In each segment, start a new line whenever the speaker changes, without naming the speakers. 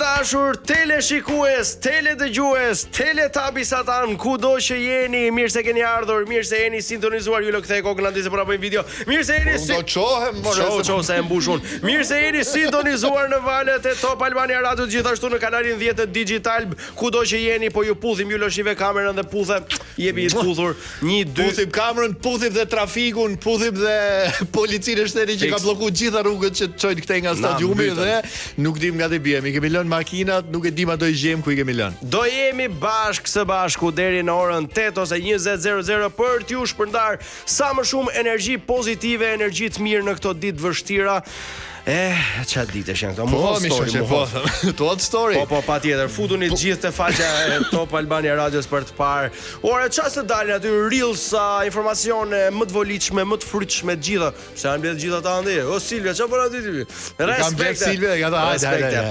Dashur teleshikues, teledëgjues, teletabisatan, kudo që jeni, mirë se keni ardhur, mirë se jeni sintonizuar, ju lë kthej kokën aty se po na bëjmë video. Mirë se jeni se e mbushun. Mirë se jeni sintonizuar në valët e Top Albania Radio, gjithashtu në kanalin 10 të Digital, kudo që jeni, po ju puthim, ju lëshive kamerën dhe puthe, jepi të puthur, 1 2
puthim kamerën, puthim dhe trafikun, puthim dhe policinë e shtetit që ka bllokuar gjitha rrugët që çojnë këtej nga stadiumi dhe nuk dim nga të bijemi. Kemi lënë makinat, nuk e dim ato i gjem ku i kemi lënë.
Do jemi bashkë së bashku deri në orën 8 ose 20:00 për t'ju shpërndar sa më shumë energji pozitive, energji të mirë në këto ditë vështira. Çfarë ditësh janë këto?
Tot story.
Po, patjetër, futuni të gjithë te faqja e Top Albania Radios për të parë. Ora çfarë të dalin aty reels, informacione më të volitshme, më të frytshme të gjitha. Se janë mbledh gjithë ata ande. O Silvia, çfarë bën aty ti?
Respekt Silvia, hajde.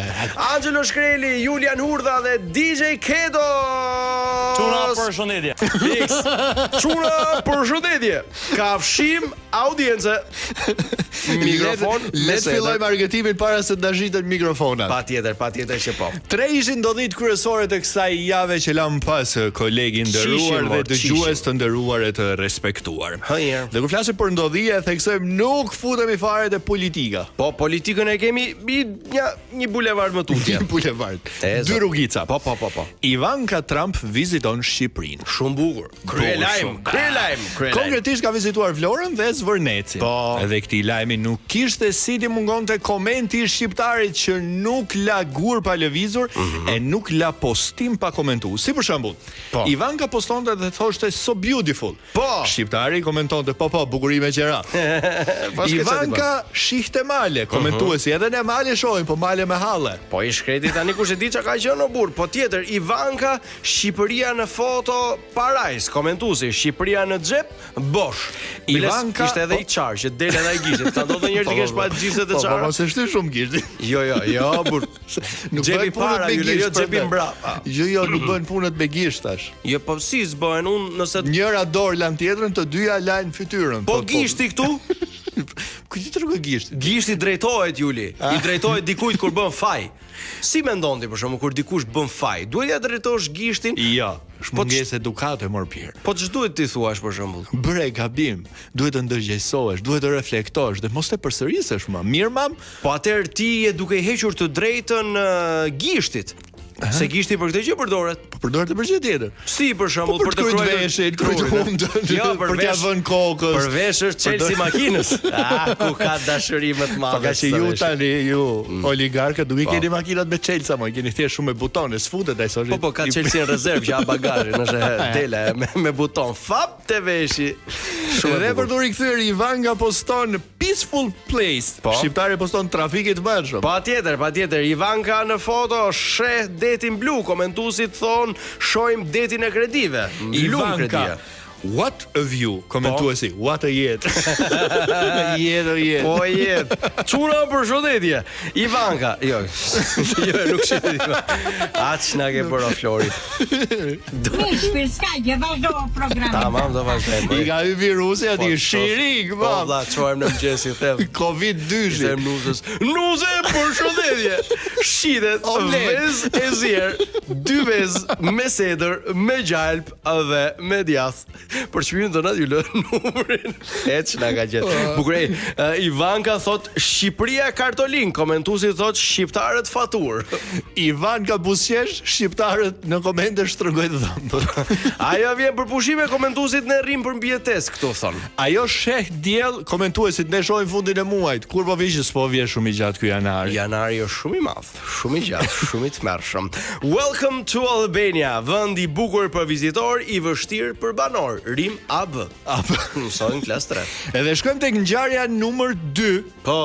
Angelo Shkreli, Julian Hurdha dhe DJ Kedo.
Çuna përshëndetje.
Fix. Çuna përshëndetje. Kafshim audiencë. Mikrofon.
Fillojmë argëtimin para se të na zhiten mikrofonat.
Patjetër që po.
3 ishin ndodhit kryesore të kësaj jave që lam pas, kolegë nderuar dhe dëgjues të nderuar e të respektuar. Dhe kur flasim për ndodhije, theksojmë nuk futemi fare te politika.
Po, politikën e kemi një bulevard më tutje.
Një bulevard. 2 rrugica.
Po.
Ivanka Trump viziton Shqipërinë.
Shumë bukur. Kryelajm.
Konkretisht ka vizituar Vlorën dhe Zvërnecin.
Po.
Edhe këtij lajmi nuk kishte si të mungonte komenti i shqiptarit që nuk la gur pa lëvizur e nuk la postim pa komentuar. Si për shembull, Ivanka postonte dhe thoshte so beautiful.
Po.
Shqiptari komentonte po bukuri me qera. Ivanka shihte male, komentuesi edhe ne male shohim, po male me halle.
Po i shkreti tani kush e di çka ka qenë o burr. Po tjetër, Ivanka, Shqipëria në foto parajs, komentuesi, Shqipëria në xhep, bosh.
Ivanka
ishte edhe i çar që del edhe ai gishtit. Ka ndodhur një herë të kesh pa gjithë të çara.
Po mos e shty shumë gishtin.
Jo, burr.
Nuk
xhepi
bëhen
para,
punët me gisht.
jo xhepi mbrapa.
Jo, nuk bëhen punët me gisht tash.
Jo, po si s'bëhen unë nëse
njëra dorë lan tjetrën, të dyja lajn fytyrën.
Po gishti këtu?
Ku ti tregon gishti?
Gishti drejtohet Juli. I drejtohet dikujt kur bën faj. Si mendon ti për shkakun kur dikush bën faj, duhet ja drejtosh gishtin?
Jo, shmungesë edukate mor pirë.
Po ç'duhet ti thuash për shembull?
Bëre gabim, duhet të ndërgjegjësohesh, duhet të reflektosh dhe mos të përsërisësh më. Mirë mam?
Po atëherë ti je duke i hequr të drejtën gishtit. Se gishti për këtë gjë përdoret.
Po përdoret për gjë tjetër.
Si për shembull për të
kryer veshin,
jo,
për t'ia vënë kokës.
Për veshësh Chelsea makinës. Ku ka dashuri më të madhe.
Ka që ju tani oligarkët nuk i keni makinat me Chelsea, më keni thjesht shumë me butone, sfutet ai sonë.
Po ka Chelsea në rezervë që ha bagazhin, nëse dele me buton. Fap te veshi.
Dhe për të rikthyer Ivanka poston peaceful place. Shqiptari poston trafik i të mëshëm.
Patjetër, Ivanka në foto sheh detin blu, komentuesit thon shohim detin e kredive.
Ivanka, what a view, komentuesi, what a jet. Jet.
Po jet. Çuna përshëndetje. Ivanka, jo, nuk shih. Aç na ke bërë Flori.
Mish s'ka që vazhdo programin.
Tamam, do vazhdojmë.
I ka hy virusi aty shirik,
po. Valla, çojmë në mëngjes i them.
Covid-2.
Them nuzës. Nuze përshëndetje. Shitet vez e zier, 2 vez me sedër, me gjalp dhe me djath. Për çmimin donat ju lë numrin. Eç na ka gjetë. Bukurej, Ivanka thot Shqipëria kartolin, komentuesi thot shqiptarët fatur.
Ivanka buzqesh, shqiptarët në komente shtrëngojnë dhëmbë.
Ajo vjen për pushime, komentuesit ne rrim për mbijetes këtu thon.
Ajo sheh diell, komentuesit ne shohim fundin e muajit. Kur po vijë s'po vjen shumë i gjatë ky janar.
Janari është shumë i madh, shumë i gjatë, shumë i tmerrshëm. Welcome to Albania, vend i bukur për vizitor, i vështirë për banor. Rim AB. Mësojnë klasë 3.
Edhe shkojmë tek ngjarja numër 2.
Po.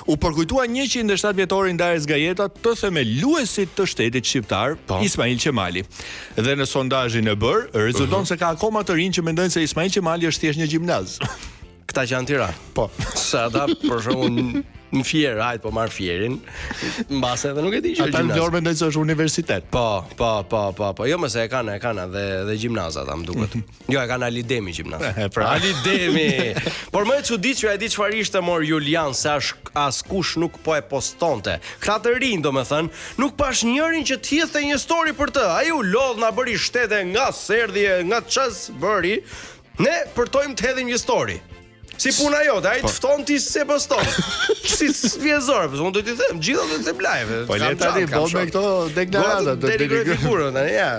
U përkujtua 107 vjetori ndarjes Gajeta të themeluesit të shtetit shqiptar, Ismail Qemali. Dhe në sondazhin e bër, rezulton se ka akoma të rinj që mendojnë se Ismail Qemali është thjesht një gjimnaz.
Këta që janë Tiranë.
Po.
Sa ata për shkakun Në Fier, hajt po marr Fierin. Mbase edhe nuk e di që
ata në Vlorë mendoj se është universitet.
Po. Jo, mëse e kanë dhe gjimnaz ata, më duket. Jo, e kanë Alidemi gjimnaz. Alidemi. Por më e çuditshme, e di çfarë ishte mor Julian, se askush nuk po e postonte. Këta të rinj, domethënë, nuk pash njërin që të hidhte një story për të. Ai u lodh na bëri shtete nga serdhje, nga ças bëri. Ne përtojmë të hedhim një story. Si puna jote, ai të fton ti se poston. Si vjezor, po unë do t'i them, gjithë do të them live.
Po le tani do me këto deklarata,
do të figurën tani, ja.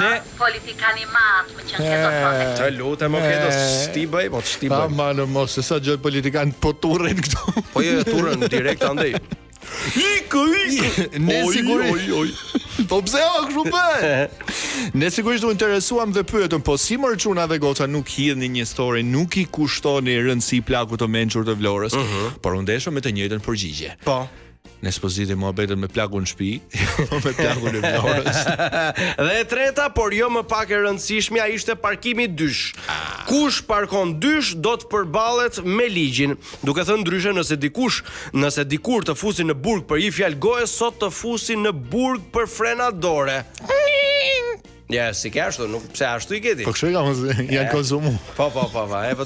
Ne politikani mat, më qenë se do thonë.
Të lutem, okay, do s'ti bëj, po t'ti bëj.
Ma në mos se sa gjë politikan po turren këtu.
Po jo turren direkt andej. Iko.
Ne sigurisht. Po pse kështu bën? Ne sigurisht u interesuam dhe pyetëm, po si mor çuna dhe goca nuk hidhni një story, nuk i kushtoni rëndësi plakut të mençur të Vlorës, por u ndeshëm me të njëjtën përgjigje. Po. Ne spozite muhabetën me plakun në shtëpi, me plakun e Vlorës.
Dhe e treta, por jo më pak e rëndësishmja, ishte parkimi dysh. Kush parkon dysh do të përballet me ligjin. Duke thënë ndryshe, nëse dikur të fusin në burg për një fjalë goje, sot të fusin në burg për frenadore. Ja, si ke ashtu, nuk pse ashtu i keti.
Po kështu janë konsumu.
Po,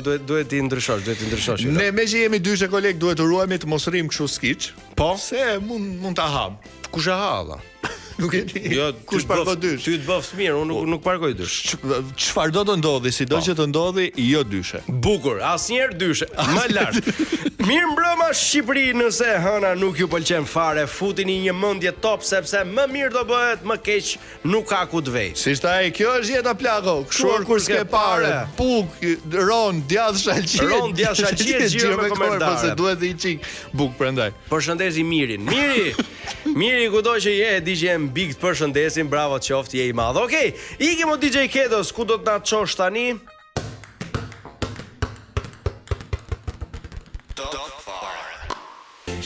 duhet t'i ndryshosh.
Ne me që jemi dyshe koleg duhet të ruajmë të mos rrim kështu skiç. Po, se mund ta ham.
Kush e ha alla?
Nuk e di.
Jo,
kush parkon dysh?
Ty të bëf mirë, unë nuk parkoj dysh.
Çfarë do të ndodhi, sido që të ndodhi, jo dyshe.
Bukur, asnjëherë dyshe, më lart. Mirë mbrëma Shqipëri, nëse hëna nuk ju pëlqen fare, futini një mendje top sepse më mirë do bëhet, më keq nuk ka ku të vej.
Si shtaj, kjo është jeta plako, kështu kur s'ke pare. Buk, ron, djath shalqie.
Ron, djath shalqie, gjiro me komentare.
Se duhet të i çik buk prandaj.
Përshëndesi Mirin. Miri kudo që je, di që jem big të përshëndesim, bravo qoftë, je i madh. Okej, ikim o DJ Kedos, ku do të na çosh tani?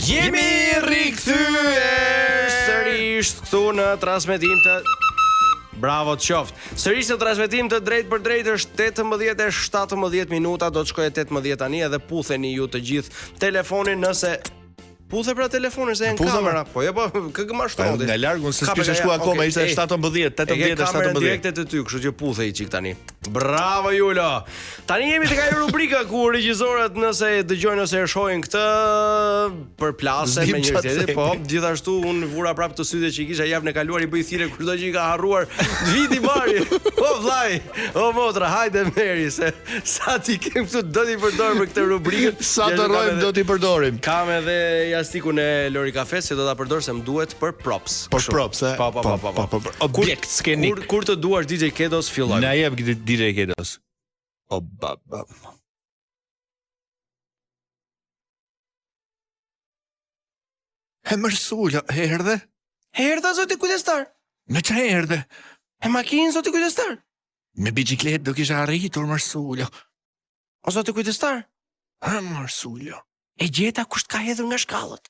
Jemi rikthyer sërish këtu në transmetim të Bravo të qoftë. Sërish në transmetim të drejt për drejt është 18:17 minuta, do të shkojë 18 tani edhe putheni ju të gjithë telefonin nëse puthe pra telefonin se janë kamera. Po jo, po këgëma shtondi.
Nga larg unë s'kisha shkuar akoma, ishte 17, 18
direkte të ty, kështu që puthe i çik tani. Bravo Julo. Tani jemi tek ajo rubrika ku regjisorët nëse dëgjojnë ose e shohin këtë përplasën me njëri tjetrin, po gjithashtu unë vura prapë të syze që i kisha javën e kaluar i bëj thirrje kushdo që i ka harruar viti bari. O vllai, o motra, hajde meri se sa ti kem këtu do t'i përdor për këtë rubrikë.
Sa të rrojmë do t'i përdorim.
Kam edhe jastikun e Lori Kafes që do ta përdor se më duhet për props.
Për props, e? Po. Objekt skenik.
Kur të duash DJ Kedos fillojmë.
Na jep DJ Kedos. O baba. E mërsula, erdhe?
Erdhe, zoti kujdestar.
Me që erdhe?
E makinë, zoti kujdestar.
Me biciklet do kisha arritur, mërsula.
O zoti kujdestar.
Ha, mërsula.
E gjeta kush t'ka hedhur nga shkallët.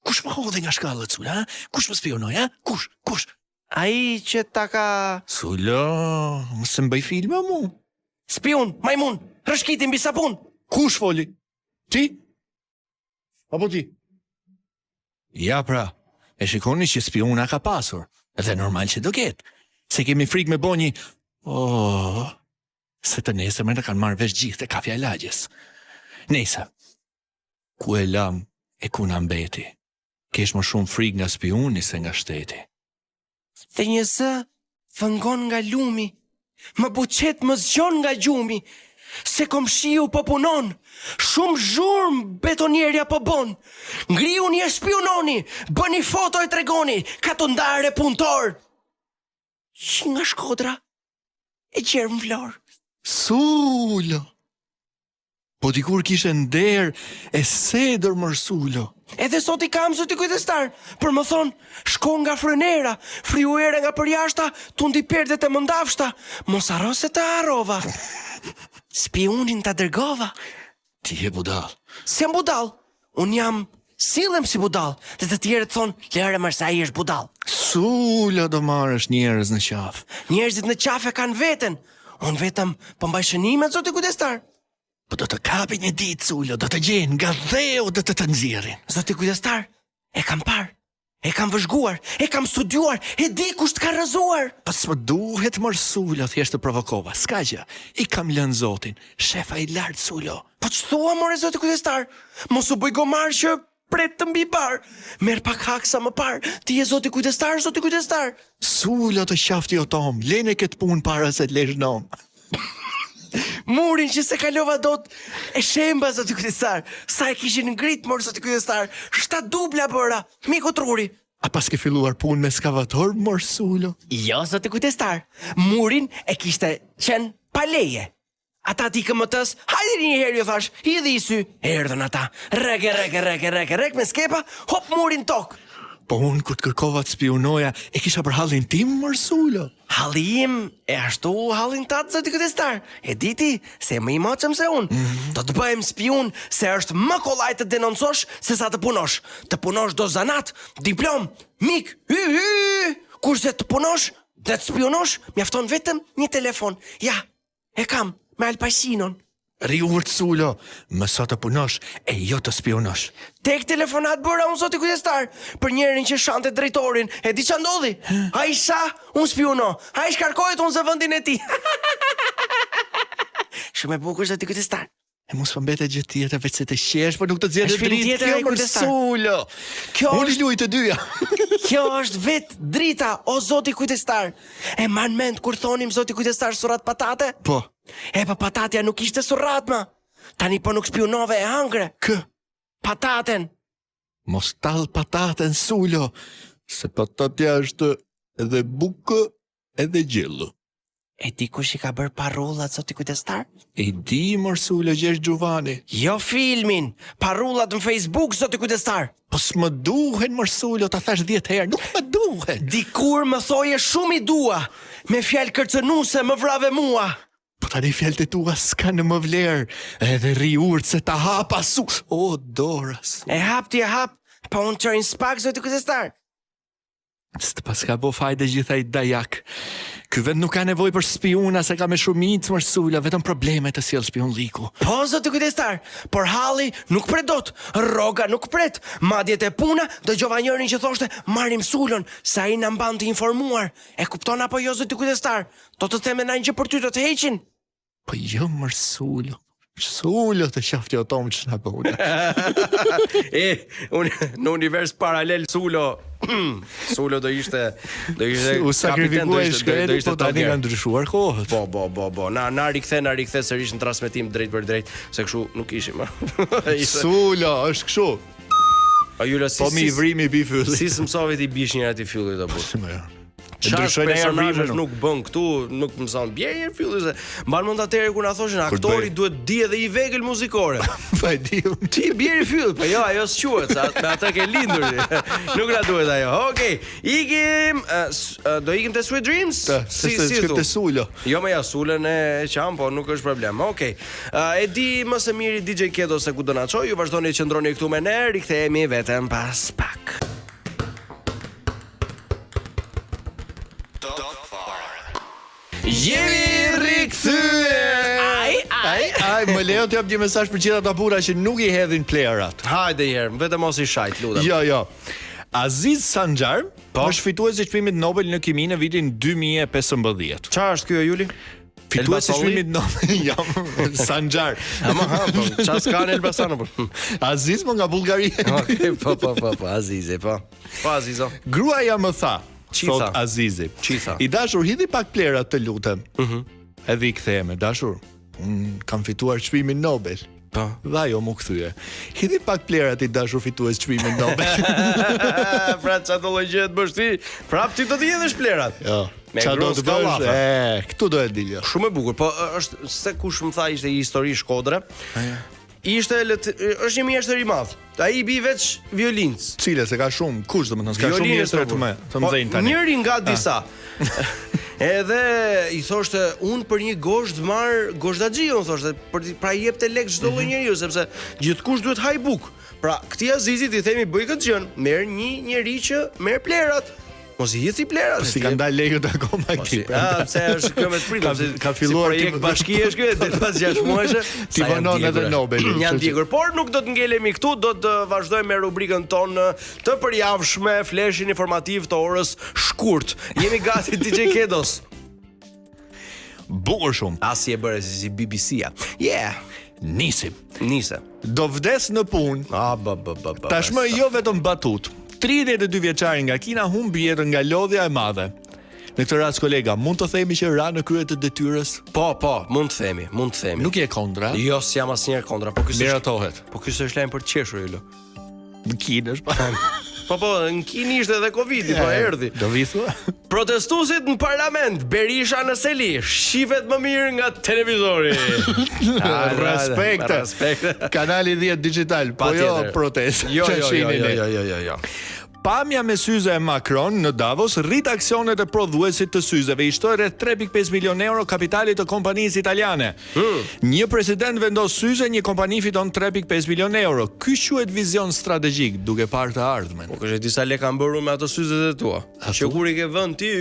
Kush më hodhe nga shkallët, Sula, ha? Kush më spionoj, ha? Kush?
Ai që ta ka...
Sula, mëse më bëj filma mu.
Spion, majmun, rëshkiti mbi sapun.
Kush foli? Ti? Apo ti? Ja pra, e shikoni që spiona ka pasur. Edhe normal që do ketë. Se kemi frik me bonji... se të nesër me në kanë marrë vesh gjithë të kafja e lagjes. Nesa, ku e lam e ku na mbeti. Kesh më shumë frik nga spioni se nga shteti.
Dhe një zë vëngon nga lumi, më buqet më zgjon nga gjumi, se komshiu po punon, shumë zhurmë betonierja po bon, ngriu një spiononi, bëni foto e tregoni, ka të ndare punëtor. Që nga Shkodra, e gjerë më Vlorë.
Sulo! Po dikur kishe nder e sedër mërsulo.
Edhe sot i kam zoti kujdestar, për më thonë, shko nga frynera, friuere nga përjashta, tundi perdet e mëndafshta, mos harro se të harrova. Spionin të dërgova.
Ti je budal.
Se jam budal, unë jam sillem si budal, dhe të tjerët thonë, lere mërsa i është budal.
Sulo do marrësh njerëz në qafë.
Njerëzit në qafë e kanë veten, unë vetëm pëmbaj shënimet, zoti kujdestar.
Po do të kapi një ditë, Sulo, do të gjenë nga dheu do të nxjerrin.
Zoti kujdestar, e kam parë, e kam vëzhguar, e kam studiuar, e di kush të ka rrëzuar.
Pas më duhet mër, Sulo, thjesht të provokova. S'ka gjë, I kam lënë Zotin, shefa I lartë, Sulo.
Po që thua, more, zoti kujdestar? Mos u bëj gomar që pret të mbi bar. Merë pak hak sa më parë, ti je zoti kujdestar, zoti kujdestar.
Sulo të qafti o tom, lene këtë punë para se të lesh nom.
Murin që se kalova dot e shemba, zoti kujdestar. Sa e kishin ngrit, mor, zoti kujdestar. 7 dubla bëra, miku truri.
A pas ke filluar punë me skavator, mor, Sulo?
Jo, zoti kujdestar. Murin e kishte qenë pa leje. Ata ti këmëtës, hajde një herë, jo thash, hidhi I sy. Erdhën ata, rek me skepa, hop murin tok.
Po unë kur të kërkova të spionoja, e kisha për hallin tim, mor, Sulo.
Halli im, e ashtu hallin tatë, zoti kujdestar. E diti, se më I moqëm se unë. Do të bëhem spion, se është më kollaj të denoncosh se sa të punosh. Të punosh do zanat, diplom, mik, kurse të punosh dhe të spionosh, mjafton vetëm një telefon. Ja, e kam, me Alpasinon.
Ri urt, Sulo, më sa të punosh e jo të spionosh.
Tek telefonat bëra unë, zoti kujdestar, për njerin që shante drejtorin. E di që ndodhi? A I sa, unë spiono. A I shkarkohet unë zë vëndin e ti. Shumë e bukur, zoti kujdestar.
E mos më mbete gjë tjetër veç se të qesh, por nuk të zgjedhë
Është film
dritë
tjetër,
kjo,
ai
mor,
kujdestar.
Sulo.
Kjo
Unë
është-
luaj të dyja.
Kjo është vet drita, o zoti kujdestar. E man mend kur thonim zoti kujdestar surrat patate?
Po,
E pa patatja nuk ishte surrat ma. Tani po nuk spionove e hangre. Pataten.
mos tall pataten, Sulo, se patatja është edhe bukë edhe gjellë.
E di kush I ka bërë parullat, zoti kujdestar?
E di, mor, Sulo, Gjergj Gjuvani.
Jo filmin, parullat në Facebook, zoti kujdestar.
Po s'më duhen, mor, Sulo, ta thash 10 herë, nuk më duhen.
Dikur më thoje shumë I dua, me fjalë kërcënuese më vrave mua.
Po tani fjalët e tua s'ka në më vlerë, edhe ri urt se ta hapa O, Doras.
E hap ti e hap, pa unë qërin spak, zoti kujdestar.
S'të pas ka bo fajde gjitha I dajak. Ky vend nuk ka nevoj për spiuna, se ka me shumicë, mor, Sulo, vetëm probleme të sjell spion liku.
Po, zoti kujdestar, por halli nuk pret dot, rroga nuk pret, madje te puna dëgjova njërin që thoshte marrim Sulon, sa ai na mban të informuar. E kupton apo jo, zoti kujdestar? Do të themë ndonjë gjë për ty do të heqin.
Po jo, mor, Sulo. Sulo të qafti o tom që na bëuna.
Unë në univers paralel Sulo, Sulo do ishte
U sakrifikuar
do
shkretit,
ishte
po tani ka ndryshuar kohët.
Po. Na rikthe sërish në transmetim drejt për drejt, se kështu nuk ishim.
Sulo, është kështu.
A Julo si
Po mi vrimi bi fylli.
si mësove ti bish njëra ti fyllit apo? Çfarë
Ndryshojnë
personazhesh
emrin,
nuk bën këtu, nuk mëson bjerë një fylli se mban mend atëherë kur na thoshin aktori
bëj?
duhet di edhe I vegël muzikore.
Pa e di unë.
Ti bjerë fylli, po jo, ajo s'quhet, sa me atë ke lindur. Nuk na duhet ajo. Okej, ikim, do ikim te Sweet Dreams?
Si të Sulo.
Jo me ja sulën e qam, po nuk është problem. Okej. E di më së miri DJ Kedo se ku do na çoj, ju vazhdoni të qëndroni këtu me ne, rikthehemi vetëm pas pak. Jemi rikthyer.
Ai, më lejo të jap një mesazh për gjithë ata burra që nuk I hedhin plerat.
Hajde herë, vetëm mos I shajt, lutem.
Jo. Aziz Sanxhar është fituesi I çmimit Nobel në kimi në vitin 2015.
Çfarë është ky Juli?
Fituesi I
Elbasolli?
çmimit Nobel, jo, Sanxhar.
Ama ha, po, çfarë s'ka në Elbasan apo?
Aziz më nga Bullgaria.
Okej, po, Azize, po. Po Azizo.
Gruaja më tha,
Qitha.
thot Azizi.
Qitha.
I dashur, hidhi pak plerat të lutem. Edhe I ktheheme, dashur. Unë kam fituar çmimin Nobel.
Po.
Dhe ajo mu kthye. Hidhi pak plerat I dashur fitues çmimin Nobel.
Pra çfarë do lloj bësh ti? Prap ti do të hedhësh plerat.
Jo.
Me
Qa do
gros
të bësh?
kallafa.
Këtu do e dilja.
Shumë e bukur, po është se kush më tha ishte një histori Shkodre. Ishte është një mjeshtër I madh. Ai I bi veç violinës.
Cile se ka shumë, kush domethënë, s'ka shumë
Violinës
mjestre të më, të mëdhenj tani.
Njëri nga disa. Edhe I thoshte unë për një gosht marr goshtxhaxhi, unë thoshte, pra I jepte lek çdo lloj njeriu sepse gjithkush duhet haj buk. Pra, këtij Azizit I themi bëj këtë gjën, merr një njerëz që merr plerat. Mos I jeti blera.
Si kanë dalë lekët akoma këtij.
Pse është kjo me spritur?
Ka filluar
projekt bashkie është kjo deri pas 6 muajsh.
Ti vonon edhe Nobelin.
Janë ndjekur, por nuk do të ngelemi këtu, do të vazhdojmë me rubrikën tonë të përjavshme, flashin informativ të orës shkurt. Jemi gati DJ Kedos.
Bukur shumë.
Asi e bëre si BBC-a. Yeah.
Nisim.
Do
vdes në punë. Tashmë jo vetëm batut. 32 vjeçari nga Kina humbi jetën nga lodhja e madhe. Në këtë rast kolega, mund të themi që ra në krye të detyrës?
Po, mund të themi.
Nuk je kontra?
Jo, s'jam asnjëherë kontra, po ky
miratohet.
Po ky është lajm për të qeshur ylo.
Në Kinë është pa.
Po, në Kinë ishte edhe Covidi, po erdhi.
Do vi thua?
Protestuesit në parlament, Berisha në seli, shihet më mirë nga televizori.
Respekt. Kanali 10 digital, po jo protestë.
Jo.
Pamja me syze e Macron në Davos rrit aksionet e prodhuesit të syzeve, I shtoi rreth 3.5 milion euro kapitalit të kompanisë italiane. Një president vendos syze, një kompani fiton 3.5 milion euro. Ky quhet vizion strategjik, duke parë të ardhmen.
Po kështë disa lek kanë bërë me ato syzet e tua. Që kur I ke vënë ti,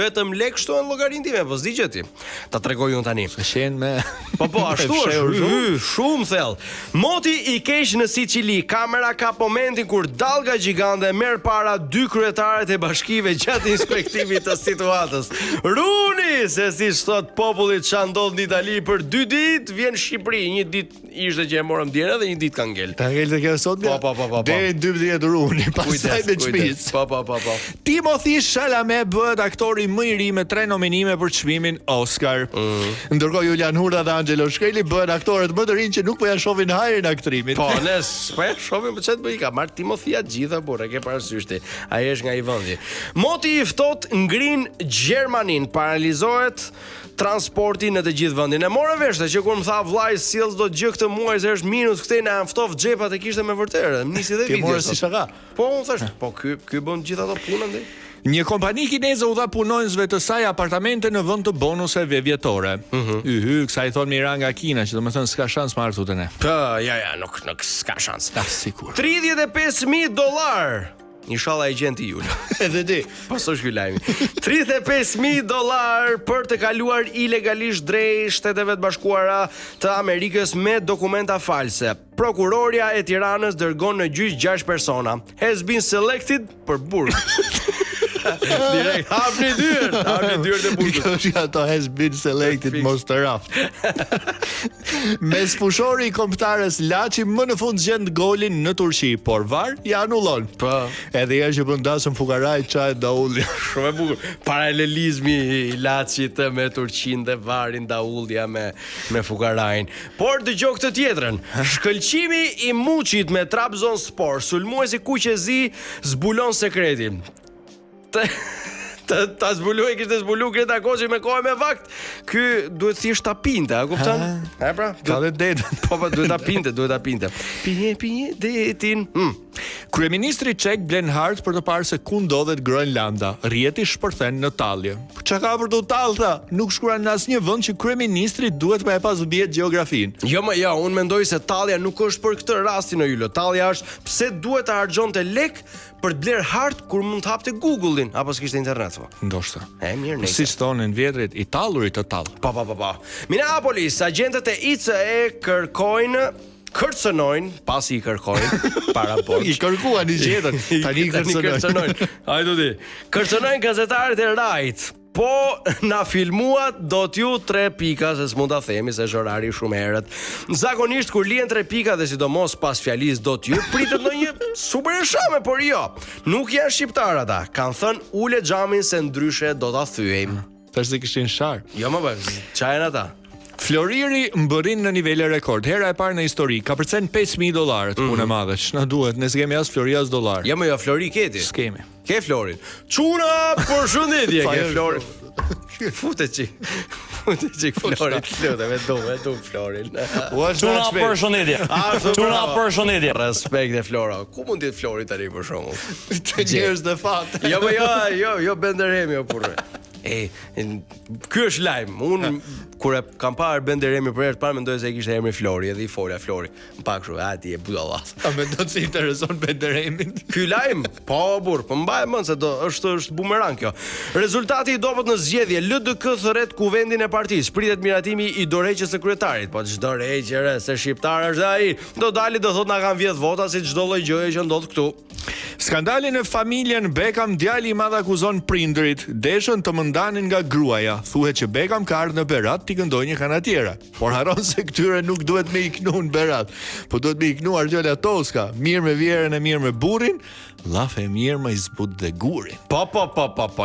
vetëm lek shtohen llogarinë time, po s'di që ti. Ta tregoj unë tani.
Shen me.
Po ashtu është. Shumë thellë. Moti I keq në Sicili, kamera ka momentin kur dallga gjigande merr para 2 kryetarët e bashkive gjatë inspektimit të situatës. Runi se si thot populli ç'a ndodh në Itali për 2 ditë, vjen Shqipëri, një ditë ishte që e morëm djerë dhe një ditë ka ngel.
Ta ngel të kjo sot nga?
Po.
Deri 12 Runi, pastaj me çmis.
Po.
Timothy Chalamet bëhet aktori më I ri me 3 nominime për çmimin Oscar. Ndërkohë Julian Hurda dhe Angelo Shkreli bëhen aktorët më të rinj që nuk po ja shohin hajrin aktrimit.
Po, ne po ja shohim çet bëj ka marr Timothia gjitha burrë, ke parasysh. Ai është nga I vendi. Moti I ftohtë ngrin Gjermanin, paralizohet transporti në të gjithë vendin. E morën vesh që kur më tha vllai sill do të gjë këtë muaj se është minus këtej na ftoft xhepat e kishte me vërtetë. Nisi dhe video.
Ti morë si shaka.
Po unë thash, po ky bën gjithë ato punën ndaj.
Një kompani kineze u dha punonjësve të saj apartamente në vend të bonuseve vjetore. Kësaj thon mira nga Kina, që domethënë s'ka shans marr këtu te ne.
Po, ja, nuk s'ka shans.
Sigur.
$35,000. Inshallah e gjen ti Jul.
Edhe ti.
Pasosh ky lajmi. $35,000 për të kaluar ilegalisht drejt Shteteve të Bashkuara të Amerikës me dokumenta false. Prokuroria e Tiranës dërgon në gjyq 6 persona. Has been selected për burg. Direkt hapni dyert e burgut.
Kjo ato has been selected mos të raft. Mes fushori I kombëtarës Laçi më në fund gjend golin në Turqi, por VAR ja anullon.
Po.
Edhe ja që përndasën fukaraj çaj daulli.
Shumë e bukur. Paralelizmi I Laçit me Turqinë dhe VAR-in daullja me fukarajin. Por dëgjoj këtë tjetrën. Shkëlqimi I Muçit me Trabzonspor, sulmuesi Kuqezi zbulon sekretin. Ta zbuluaj kishte zbulu Greta Koçi me kohë me vakt. Ky duhet thjesht ta pinte, a kupton? Pra.
Ka dhe det.
Po duhet ta pinte. Pinje detin.
Kryeministri çek blen hartë për të parë se ku ndodhet Groenlanda. Rjeti shpërthen në tallje. Çka ka për të tallë tha? Nuk shkruan në asnjë vend që kryeministri duhet me e pas bjet gjeografin.
Jo, unë mendoj se tallja nuk është për këtë rastin në Ylo. Tallja është pse duhet të harxhonte lek për të bler hartë kur mund të hapte Google-in apo s'kishte internet po.
Ndoshta.
Mirë, ne.
Si thonin vjetrit, I tallurit të tall.
Po. Minneapolis, agentët e ICE kërcënojnë, pasi I kërkojnë para borx.
I kërkuan I gjetën, tani kërcënojnë.
Hajde ti. Kërcënojnë gazetarët e Rajt. Po na filmuat do t'ju 3 pika se s'mund ta themi se është orari shumë herët. Zakonisht kur lihen 3 pika dhe sidomos pas fjalis do t'ju pritet ndonjë super e shame, por jo. Nuk janë shqiptar ata. Kan thënë ule xhamin se ndryshe do ta thyejmë.
Tash se kishin shar.
Jo më bën. Çfarë janë ata?
Floriri mbërrin në nivele rekord. Hera e parë në histori, ka përcen $5,000 punë e madhe. Ç'na duhet? Ne s'kemi as Flori as dollar.
Jo, Flori keti.
S'kemi.
Ke Florin. Çuna përshëndetje, ke Florin. Futet çik Florin. Lutem Florin.
Çuna përshëndetje.
Respekt e Flora. Ku mund të jetë Flori tani për shkakun?
Të njerëz të fat.
Jo, Benderhemi o burrë. Ky është lajm. Unë kur e kam parë Benderemi për herë të parë mendoj se e kishte emrin Flori, edhe I fola Flori. Më pak kështu, ti e budallat.
A mendon se intereson Benderemin?
Ky lajm, po burr, po mbaj mend se është bumerang kjo. Rezultati I dobët në zgjedhje, LDK thret kuvendin e partisë, pritet miratimi I dorëheqjes së kryetarit. Po çdo rreqje se shqiptar është ai. Do dali do thotë na kanë 10 vota si çdo lloj gjëje që ndodh këtu.
Skandali në familjen Beckham, djali I madh akuzon prindërit, deshën të mëndanin nga gruaja. Thuhet që Beckham ka ardhur në Berat t'i këndojë një kanatiera. Por haron se këtyre nuk duhet me iknu në Berat, po duhet me iknu Argjola Toska. Mirë me vjerën e mirë me burrin, llaf e mirë me zbut dhe gurin.
Po.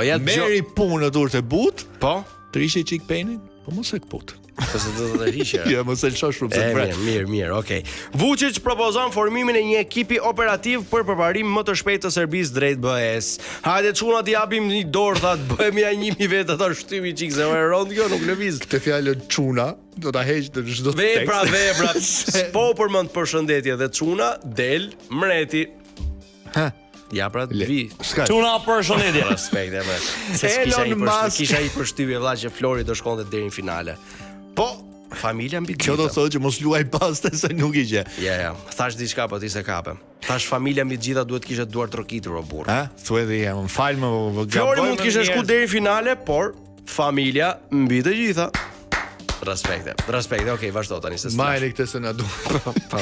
Ja
Meri punët urtë e but,
po.
Trishi çik penin, po mos e kput.
Se do të hiqë.
Ja, mos e lëshosh shumë se vret.
Mirë, okay. Vučić propozon formimin e një ekipi operativ për përparim më të shpejtë të Serbisë drejt BE-s. Hajde çuna t'i japim një dorë, thatë, bëhemi ja 1000 vetë ata shtymi çik se më rond kjo nuk lëviz.
Këtë fjalën çuna do ta heq të çdo tekst.
Vepra. Po përmend përshëndetje dhe çuna del mreti.
Ha.
Ja pra vi.
Çuna përshëndetje.
Respekt e më.
Elon Musk
Kisha I përshtypje vëlla që Flori do shkonte deri në finale. Po, familja mbi gjitha.
Kjo do thotë që mos luaj paste se nuk I gje.
Ja. Thash diçka po ti se kapem. Thash familja mbi gjitha duhet kishte duar trokitur o burr.
Ha? Thuaj dhe jam, fal më
Flori mund kishte shku deri në finale, por familja mbi të gjitha. Respekte, okay, vazhdo tani se.
Majli këtë se na du.
Po.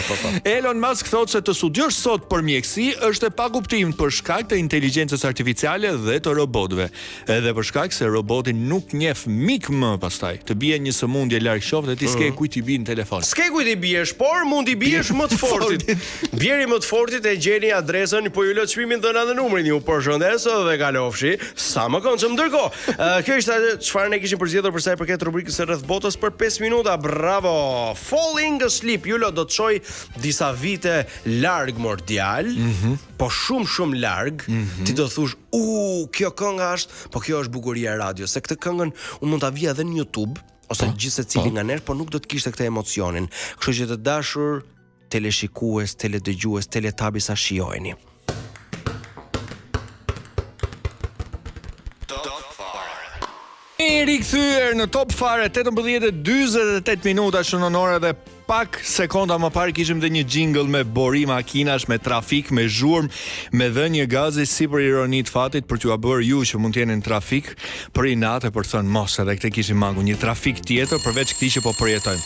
Elon Musk thotë se të studiosh sot për mjekësi është e pakuptim për shkak të inteligjencës artificiale dhe të robotëve. Edhe për shkak se roboti nuk njeh mik më pastaj. Të bie një sëmundje larg qoftë dhe ti s'ke kujt I bin telefon.
S'ke kujt I biesh, por mund I biesh më të fortit. Bjeri më të fortit e gjeni adresën, po ju lë çmimin dhëna dhe numrin. Ju përshëndes dhe kalofshi sa më këndshëm. Ndërkohë, kjo ishte çfarë ne kishim përzgjedhur për sa I përket rubrikës së rreth botës për 5 minuta, bravo. Falling Asleep, Julo do të çoj disa vite larg mordial, po shumë larg. Ti do thosh, kjo kënga është, po kjo është bukuria e radios. Se këtë këngën unë mund ta vi edhe në YouTube ose gjithë secili nga ne, po nuk do të kishte këtë emocionin. Kështu që të dashur teleshikues, teledëgjues, teletabi sa shijojeni.
Rikthyer në Top Fare 18:48 minuta shënonore dhe pak sekonda më parë kishim dhe një jingle me borim makinash, me trafik, me zhurmë, me dhënje gazi si për ironi të fatit për t'ju bërë ju që mund të jeni në trafik për inat e për të thënë mos edhe këtë kishim mangu një trafik tjetër përveç këtij që po përjetojmë.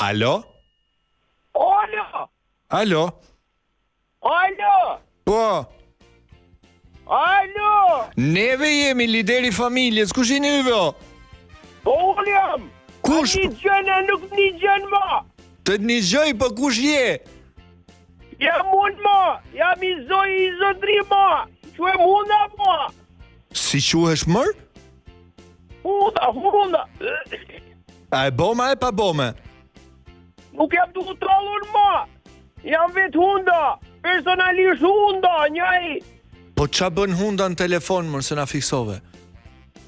Alo? Po.
Alo!
Neve jemi lideri familjes, kush jeni juve o?
Po unë jam!
Kush?
Një gjënë nuk një gjënë ma!
Të një gjëj, po kush je?
Jam unë ma! Jam I zotri ma! Që e munda ma!
Si quhesh mër?
Hunda!
A e boma e pa bome?
Nuk jam duke trollur ma! Jam vetë hunda! Personalisht hunda, njëj!
Po qa bën hunda në telefon mërë se na fiksove?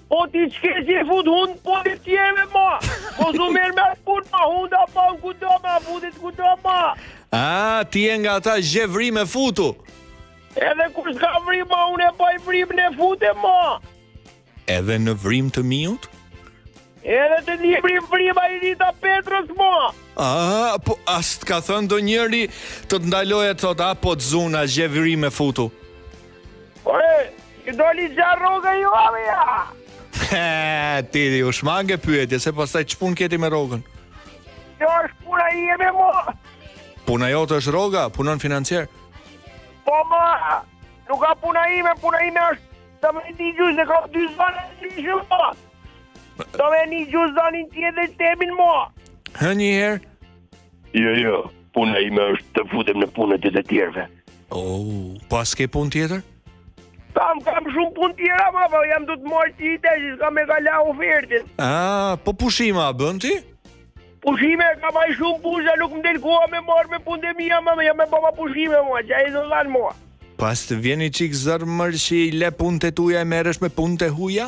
Po ti qke si e fut hund policijeve ma! Po su merë me atë pun ma! Hunda pa në kudo ma! Futit kudo ma!
A, ti e nga ta gje vrim e futu?
Edhe kur s'ka vrim ma, unë e baj vrim në fute ma!
Edhe në vrim të miut?
Edhe të një vrim a I Rita Petros ma!
A, po as t'ka thënë do njëri të t'ndaloje të thot, a po t'zuna gje vrim e futu?
Ore, I doli qa roga I avja!
Ti di u shmange pyetje, se pastaj ç'pun keti me rogën?
Kjo është puna ime mo!
Puna jote është roga, punon financier?
Po ma, nuk ka puna ime është të me një gjus dhe ka 2 zanë në një mo! Të me një gjus zanin tjetër temin mo!
Hë një herë?
Jo, puna ime është të futem në punët e të tjerve.
Po as ke pun tjetër?
Kam shumë pun tjera ma, po jam du të morë qite që s'ka me ka la ofertin.
Po pushima a bën ti?
Pushime, ka maj shumë pusha, nuk më del koha me marrë me punë të mija, ma jam me bëma pushime, ma, që a I do lanë, ma.
Pas të vjeni qik zërmër që I le punë të tuja e meresh me punë të huja?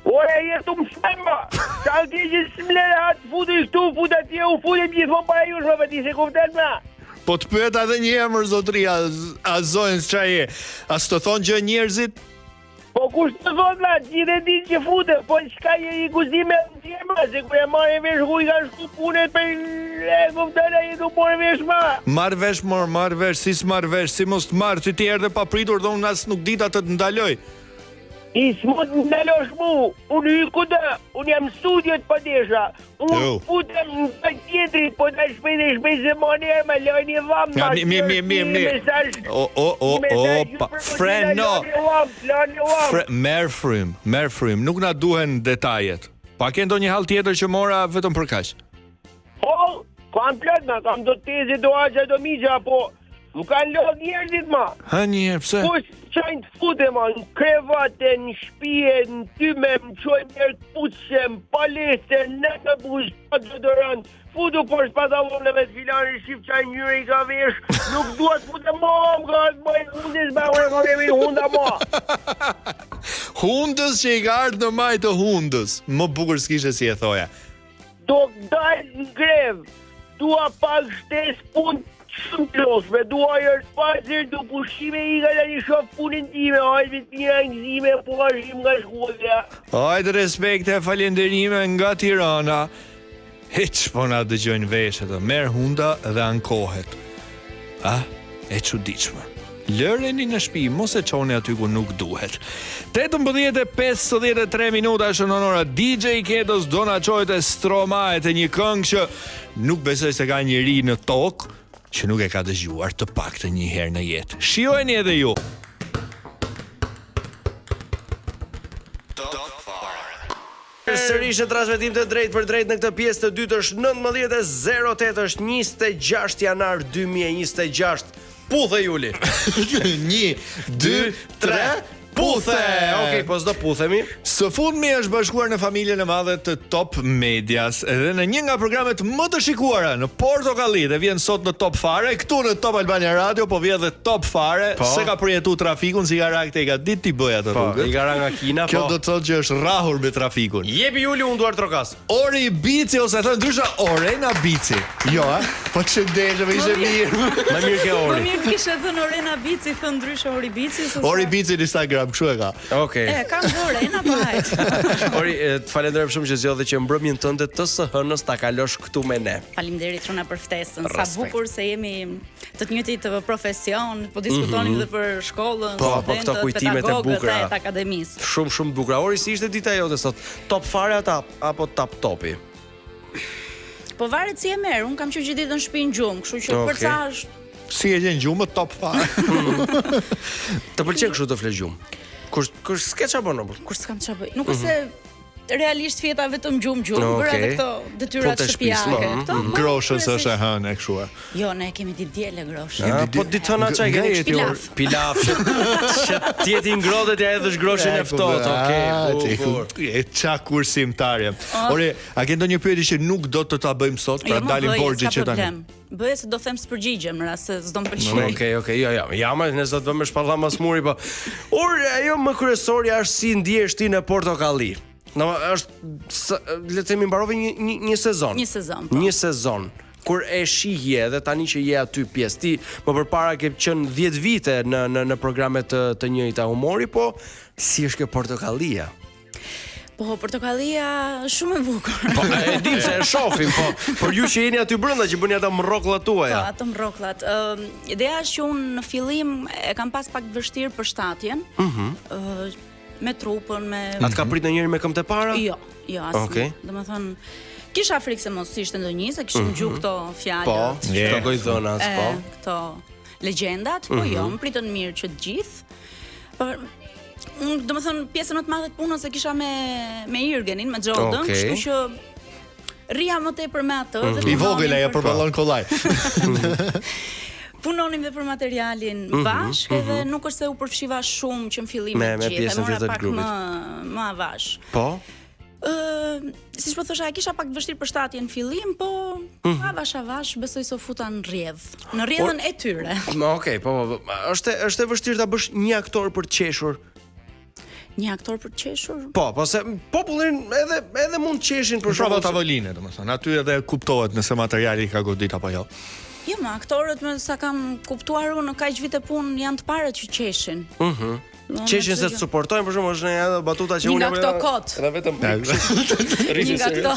Ore, jetu më shme, ma. Qalë ti që s'mlere atë futu I këtu, futu atje, u futu gjithë më pa e jush, ma, ti se kupten, ma.
Po të pyet edhe një emër zotria, a zojnë s'qa je, a s'të thonë gjë njerëzit?
Po kush të thot la, gjithë e ditë që fute, po çka je I guzime në tjema, se kur e marrë vesh ku I kanë shku punet për e këmëtëra I du porë vesh ma.
Marr vesh, si s'marr vesh, si mos t'marr, ti erdhe pa pritur dhe unë as nuk dita të ndaloj.
I s'mut në ndalosh mu, unë hy kuda, unë jam studiot për desha, unë putem në të tjetrit, po të shpejt se ma njerë me lojnë I dhamë, ma
merr frym, nuk na duhen detajet. Pa ke ndonjë hall tjetër që mora vetëm për kaq?
Po, kam plot ma, kam do tezi, do agja, do migja, po nuk kanë lodh njerëzit ma.
Ha njerë, pse?
Kush qajnë të fute ma, në krevate, në shpije, në tyme, më qojnë njerë të puqe, në palete, në të bush, pa të dërën, futu por s'patalonëve të filani, shqip qajnë njëre I ka vesh, nuk duhet fute ma, më ka të bëjnë hundis, ba unë ka kemi hunda ma.
Hundës që I ka ardhë në maj të hundës, më bukur s'kishe si e thoja.
Do dalë në grev, dua pak shtes punë, shumë klosme, dua jërë pasër, du pushime I ka da një shof punin time, hajtë tira ngzime, po ashtim nga shkolla.
Hajtë respekte, falenderime nga Tirana. Hiç po na dëgjojnë veshët, merr hunda dhe ankohet. E çuditshme. Lëreni në shtëpi, mos e çoni aty ku nuk duhet. 18:53 minuta shënon ora. DJ Kedos do na çojë Stromae të një këngë që nuk besoj se ka njeri në tokë që nuk e ka dëgjuar të paktën një herë në jetë. Shijojeni edhe ju.
Sërish në transmetim të drejt për drejt në këtë pjesë të dytë është 19:08 është 26 janar 2026. Puthe Juli. 1, 2, 3 Puthe! Okej, po s'do puthemi.
Së fundmi është bashkuar në familjen e madhe të Top Medias dhe në një nga programet më të shikuara në Portokalli dhe vjen sot në Top Fare, këtu në Top Albania Radio, po vjen dhe Top Fare, se ka përjetu trafikun, si ka rakte I ka ditë t'i bëj atë rrugët.
I ka ra nga Kina,
Kjo do të thotë që është rrahur me trafikun.
Jepi Juli unë duar trokas.
Ori Bici ose thënë ndryshe Orena Bici. Jo, po ç'ndeshëm ishte mirë.
Më mirë ke Ori.
Po mirë kishe thënë Orena Bici, thënë ndryshe Ori Bici.
Ori Bici në Instagram, kështu e ka.
Okej.
Kam Orena pa hajt.
Ori, të falenderoj shumë që zgjodhe që mbrëmjen tënde të SH-s ta kalosh këtu me ne.
Faleminderit Truna për ftesën. Sa bukur se jemi të njëjtit profesion, po diskutonim edhe për shkollën,
po këto kujtimet e bukura
të akademisë.
Shumë bukura. Ori, si ishte dita jote sot? Top Fare apo tap topi?
Po varet si e merr. Un kam qenë gjithë ditën në shtëpi në gjumë, kështu që për sa është
si e gjen gjumë Top Fare.
Të pëlqen kështu të flesh gjumë? Kur s'ke çfarë bën apo?
Kur s'kam çfarë bëj. Nuk është se realisht fjeta vetëm gjumë, bëra edhe këto detyrat shtëpiake. Këto
groshës është e hënë e kështu.
Jo, ne kemi ditë diele groshë.
Po ditëna çaj keni pilaf. Që tjeti ngrohet ja edhësh groshin e ftohtë.
Okej, ça kursimtarje. Ore, a ke ndonjë pyetje që nuk do të ta bëjmë sot, pra dalim borxhi që tani?
Bëhet se do them s'përgjigjem, se s'do më pëlqej.
Okej, jo, ne s'do të vëmë shpalla mas muri, po. Ajo më kryesorja është si ndihesh ti në Portokalli. Është le të themi mbarove një sezon. Një sezon. Kur e shihje dhe tani që je aty pjesë ti, më përpara ke qenë 10 vite në programe të njëjta humori, po si është kjo Portokallia?
Po, Portokallia shumë e bukur.
Po, e dim se e shohim, po, por ju që jeni aty brenda që bëni ata mrrokullat tuaja.
Po, ato mrrokullat. Ideja është që unë në fillim e kam pas pak vështirë për shtatjen. Me trupën, me
Atë ka prit ndonjëherë me këmbë të para?
Jo, asnjë. Domethënë kisha frikë se mos ishte ndonjë, se kishim gjuhë këto fjalë.
Po, këto gojzonat, po.
Këto legjendat, po jo, më pritën mirë që të gjithë. Por unë domethënë pjesën më të madhe të punës e kisha me Irgenin, me Xhodën, kështu që rria më tepër me atë dhe
I vogël ajo përballon kollaj.
Punonim dhe për materialin bashkë edhe nuk është se u përfshiva shumë që në fillim
me pjesën tjetër të grupit.
Më avash.
Po.
Siç po thosha, kisha pak vështirë për shtatjen në fillim, po avash besoj se u futa në rrjedh. Në rrjedhën e tyre.
Okej, po. Është e vështirë ta bësh një aktor për të qeshur.
Një aktor për të qeshur?
Po se popullin edhe mund të qeshin për
shkak të tavoline, domethënë. Aty edhe kuptohet nëse materiali ka godit apo jo.
Jo, aktorët me sa kam kuptuar unë në kaq vite punë janë të parët që qeshin.
Qeshin se të suportojnë, për shumë është një edhe batuta që unë...
Një nga këto kot.
Edhe vetëm...
Një nga këto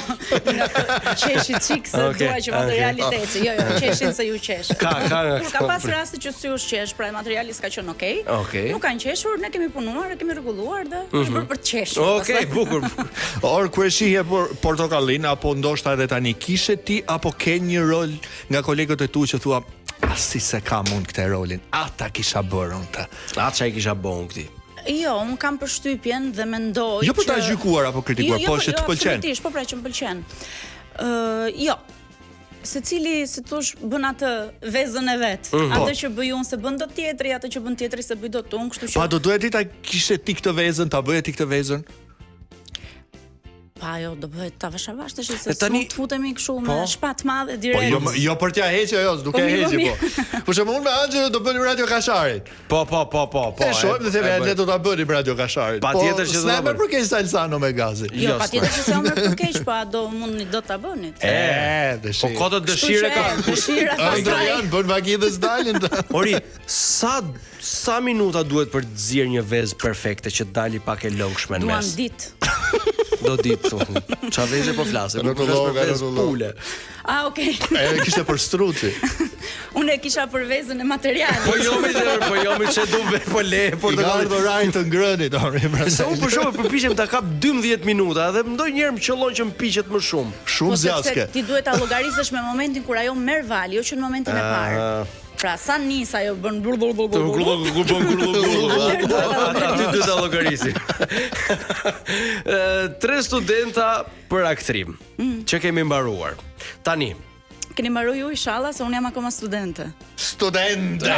qeshi qikë se dua që materialiteti. Jo, qeshin se ju qesh.
Ka nga këto.
Ka pas raste që si u qesh, pra materiali s'ka qenë okej. Nuk kanë qeshur, ne kemi punuar, e kemi rregulluar dhe është bërë për të qeshur.
Okej, bukur.
Or kur e shihje portokallin apo ndoshta edhe tani kishe ti apo ke një rol nga kolegët e tu që thua si se kam unë këtë rolin, ata kisha bërë unë të.
Atë që i kisha bërë këti.
Jo, unë kam përshtypjen dhe mendoj
Jo për ta gjykuar apo kritikuar, po që të pëlqen.
Absolutisht, po pra që më pëlqen. Jo. Secili, si thosh, bën atë vezën e vet. Atë që bëj unë se bën dot tjetri, atë që bën tjetri se bëj dot unë, kështu që...
Pa do duhet ti ta kishe ti këtë vezën, ta bëje ti këtë vezën?
Pa jo, do bëhet ta vashavash tash se tani të futemi kështu me shpat madhe direkt.
Po jo për t'ja heqë ajo, duke heqë po. Për shembull me Anxhelën do bënim Radio Kasharit.
Po.
E shohim dhe themi ne do ta bënim Radio Kasharit.
Patjetër që do ta bënim.
Për keq Salsano me gazi.
Jo, patjetër që s'e për keq, po do mundi do ta bëni.
Dëshirë.
Po kodët dëshire ka.
Dëshira
Andrian bën vaki dhe s'dalin.
Ori, sa minuta duhet për të zirë një vezë perfekte që dali pak e lëngshme në mes?
Duan ditë.
Do ditë thonë. Ça vezë po flasë? Nuk flas për vezë pule.
Okej.
Edhe kishte për struci.
Unë e kisha për vezën e materialit.
Po jo mi që du po le
portokallin do rajnë të ngrënit, ori.
Se unë për shkak përpiqem ta kap 12 minuta dhe ndonjëherë më qellon që mpiqet më shumë.
Shumë zgjaske.
Ti duhet ta llogarisësh me momentin kur ajo merr val, jo që në momentin e parë. Pra sa nis ajo bën
Aty duhet ta llogarisi. 3 studenta për aktrim që kemi mbaruar. Tani
keni mbaruar ju inshallah se unë jam akoma studente.
Studente.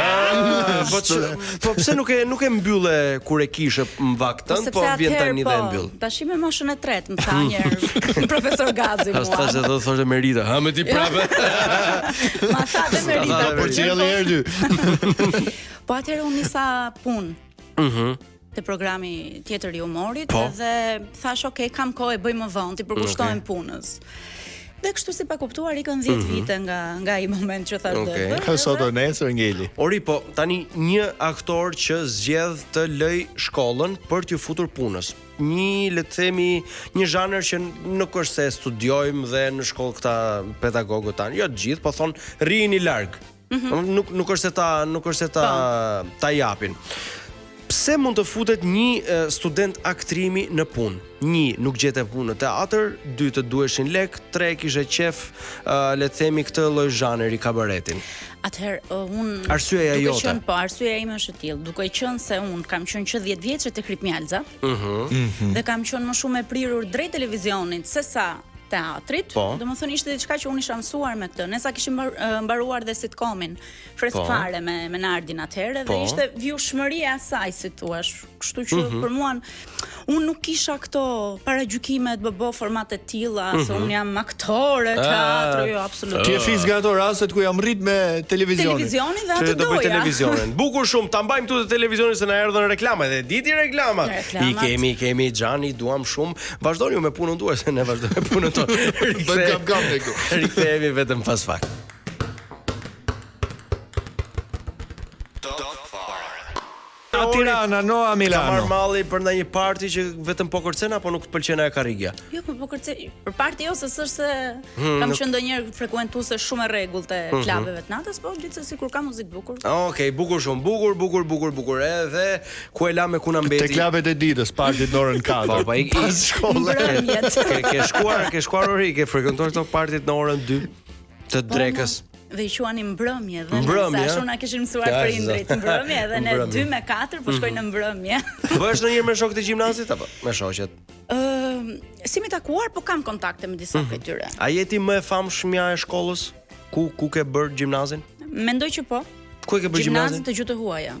Po pse nuk e mbylle kur e kishe në vaktën, po vjen tani dhe e mbyll.
Tash me moshën e tretë, më tha një herë profesor Gazi mua.
Tash do të thoshte Merita, ha me ti prapë.
Ma tha dhe Merita.
Por çelli herë dy.
Po atëherë unë nisa punë. Te programi tjetër i humorit dhe thash okay, kam kohë, bëj më vonë, ti përkushtohem punës. Dhe kështu si pa kuptuar ikën 10 vite nga ai moment që thash dhe.
Sot nesër ngeli.
Ori, po tani një aktor që zgjedh të lëj shkollën për t'ju futur punës. Le të themi një zhanër që nuk është se studiojmë dhe në shkollë këta pedagogët tanë, jo të gjithë, po thon rrini larg. Nuk është se ta japin. Pse mund të futet një student aktrimi në punë? 1 nuk gjete punë në teatr, 2 të duheshin lek, 3 kishe qef, le të themi këtë lloj zhaneri kabaretin.
Atëherë unë
arsyeja jote.
Po, arsyeja ime është e tillë, duke qenë se unë kam qenë që 10 vjeçë te Krip Mjalza. Dhe kam qenë më shumë e prirur drejt televizionit sesa teatrit, domethënë ishte diçka që unë isha mësuar me këtë. Ne sa kishim mbaruar dhe sitcomin fresk fare me Nardin atëherë dhe ishte vjushmëria e saj, si thua. Kështu që për mua unë nuk kisha këto paragjykime të bëbë formate të tilla, se unë jam aktore teatro, jo absolutisht.
Ti e fis nga ato rastet ku jam rrit me televizionin.
Televizionin dhe atë
do bëj televizionin. Bukur shumë, ta mbajmë këtu te televizioni se na erdhën reklama dhe diti reklamat. I kemi Xhani, duam shumë. Vazhdoni ju me punën tuaj se ne vazhdojmë me punën tonë. Rikthehemi vetëm pas pak.
Tirana, no a Milano.
Ka marr malli për ndonjë parti që vetëm po kërcen apo nuk të pëlqen ajo karrigja?
Jo, po kërcen. Për parti jo, se s'është se kam qenë ndonjëherë frekuentuese shumë e rregullt e klubeve të natës, po gjithsesi kur ka muzikë bukur.
Okej, bukur shumë, bukur. Edhe ku e la me ku na mbeti.
Te klubet e ditës, partit në orën 4.
Po, pas shkollë. Ke shkuar ori, ke frekuentuar këto partit në orën 2 të drekës.
Dhe i quani mbrëmje dhe sa na kishin mësuar prindrit mbrëmje dhe ne 2 me 4 po shkojnë në mbrëmje.
Bëhesh ndonjëherë me shokët e gjimnazit apo me shoqet?
Si mi takuar, po kam kontakte me disa prej tyre.
A jeti më e famshmja e shkollës? Ku ke bërë gjimnazin?
Mendoj që po.
Ku e ke bërë gjimnazin?
Gjimnazin të Gjutë Huaja.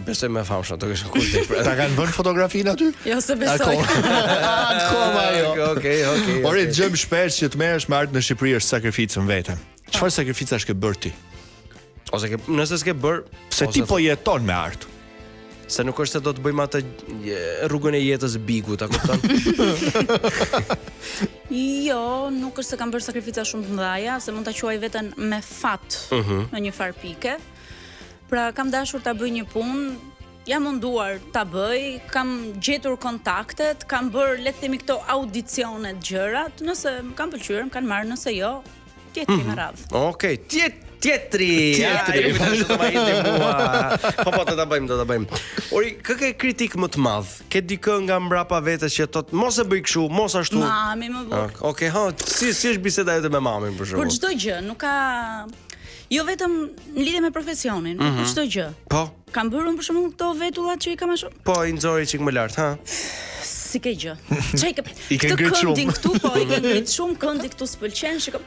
Besoj më e famshme, do kishte kur ti.
Ta kanë vënë fotografinë aty?
Jo, se besoj.
Akoma jo.
Okej.
Ori djem shpesh që të merresh me art në Shqipëri është sakrificën vetëm. Çfarë sakrificash ke bërë ti?
Ose nëse s'ke bër,
se ti po jeton me art.
Se nuk është se do të bëjmë atë rrugën e jetës Bigut, a kupton?
Jo, nuk është se kam bërë sakrifica shumë të mëdha, se mund ta quaj veten me fat në një farë pike. Pra kam dashur ta bëj një punë jam munduar ta bëj, kam gjetur kontaktet, kam bërë le të themi këto audicionet gjërat, nëse më kanë pëlqyer, më kanë marrë, nëse jo, tjetri me radhë.
Okej, tjetri. Po të ta bëjmë. Ori, kë ke kritik më të madh? Ke dikë nga mbrapa vetes që thot mos e bëj kështu, mos ashtu.
Mami më burr.
Okej, si është biseda jote me mamin për shembull?
Për çdo gjë, nuk ka jo vetëm në lidhje me profesionin, për çdo gjë.
Po.
Kam bërë për shembull këto vetullat që i kam ashtu.
Po, i nxori çik më lart, ha?
Si ke gjë. Çaj ke.
I ke ngrit shumë.
Këtu po i ke ngrit shumë, këndi këtu s'pëlqen, shikoj.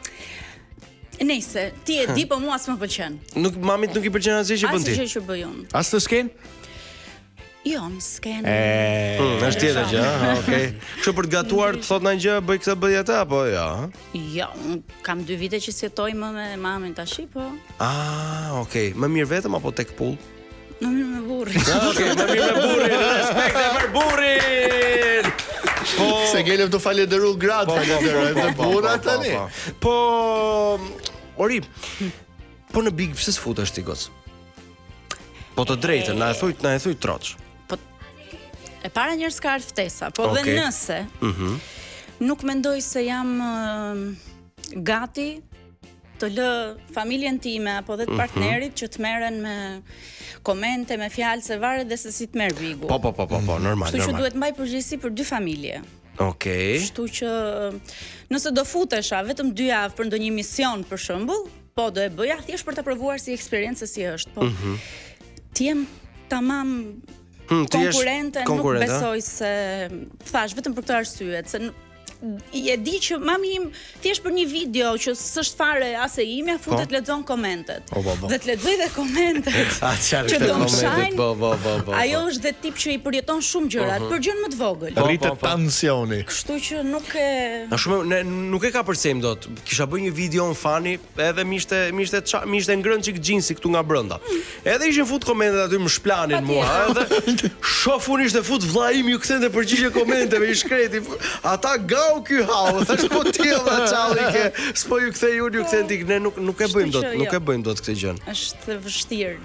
Nejse, ti e di, po mua s'më pëlqen.
Mamit nuk i pëlqen asgjë që bën ti.
Asgjë që bëj unë.
As të sken?
Jo, në sken.
Është tjetër gjë, okej. Kështu për të gatuar, të thot ndonjë gjë, bëj këtë bëj atë apo jo?
Jo, kam 2 vite që jetoj më me mamin tash, po.
Okej. Më mirë vetëm apo tek pull?
Më mirë me burrin.
Okej, më mirë me burrin. Respekt për burrin. Po,
se gelem të falenderoj gratë, falenderoj dhe burra tani.
Po, Ori, po në Big pse s'futesh ti goc? Po të drejtën, na e thuj troç.
Po e para njerëz ka ardhur ftesa, po dhe nëse nuk mendoj se jam gati të lë familjen time apo dhe të partnerit që të merren me komente, me fjalë, se varet dhe se si të merr Bigu.
Po, normal.
Kështu që duhet mbaj përgjegjësi për 2 familje.
Okej.
Kështu që nëse do futesha vetëm 2 javë për ndonjë mision për shembull, po do e bëja thjesht për ta provuar si eksperiencë si është, po. Ti jem tamam konkurrente, nuk besoj se thash vetëm për këtë arsye, se i e di që mami im thjesht për një video që s'është fare as e imja futet lexon komentet. Dhe të lexoj dhe komentet. Që do mshajnë. Ajo është dhe tip që i përjeton shumë gjërat, për gjën më të vogël.
Rritet tensioni.
Kështu që nuk e
nuk e ka përsejm dot. Kisha bërë një video në fani, edhe mishte ngrënë çik xhinsi këtu nga brenda. Edhe ishin fut komentet aty më shplanin mua, edhe shofun ishte fut vlla im ju kthente përgjigje komenteve, i shkreti. Ata ky hau, thash po ti edhe çalli ke, s'po ju kthej unë, ju kthen ti, ne nuk e bëjmë dot, nuk e bëjmë dot këtë gjë.
Është vështirë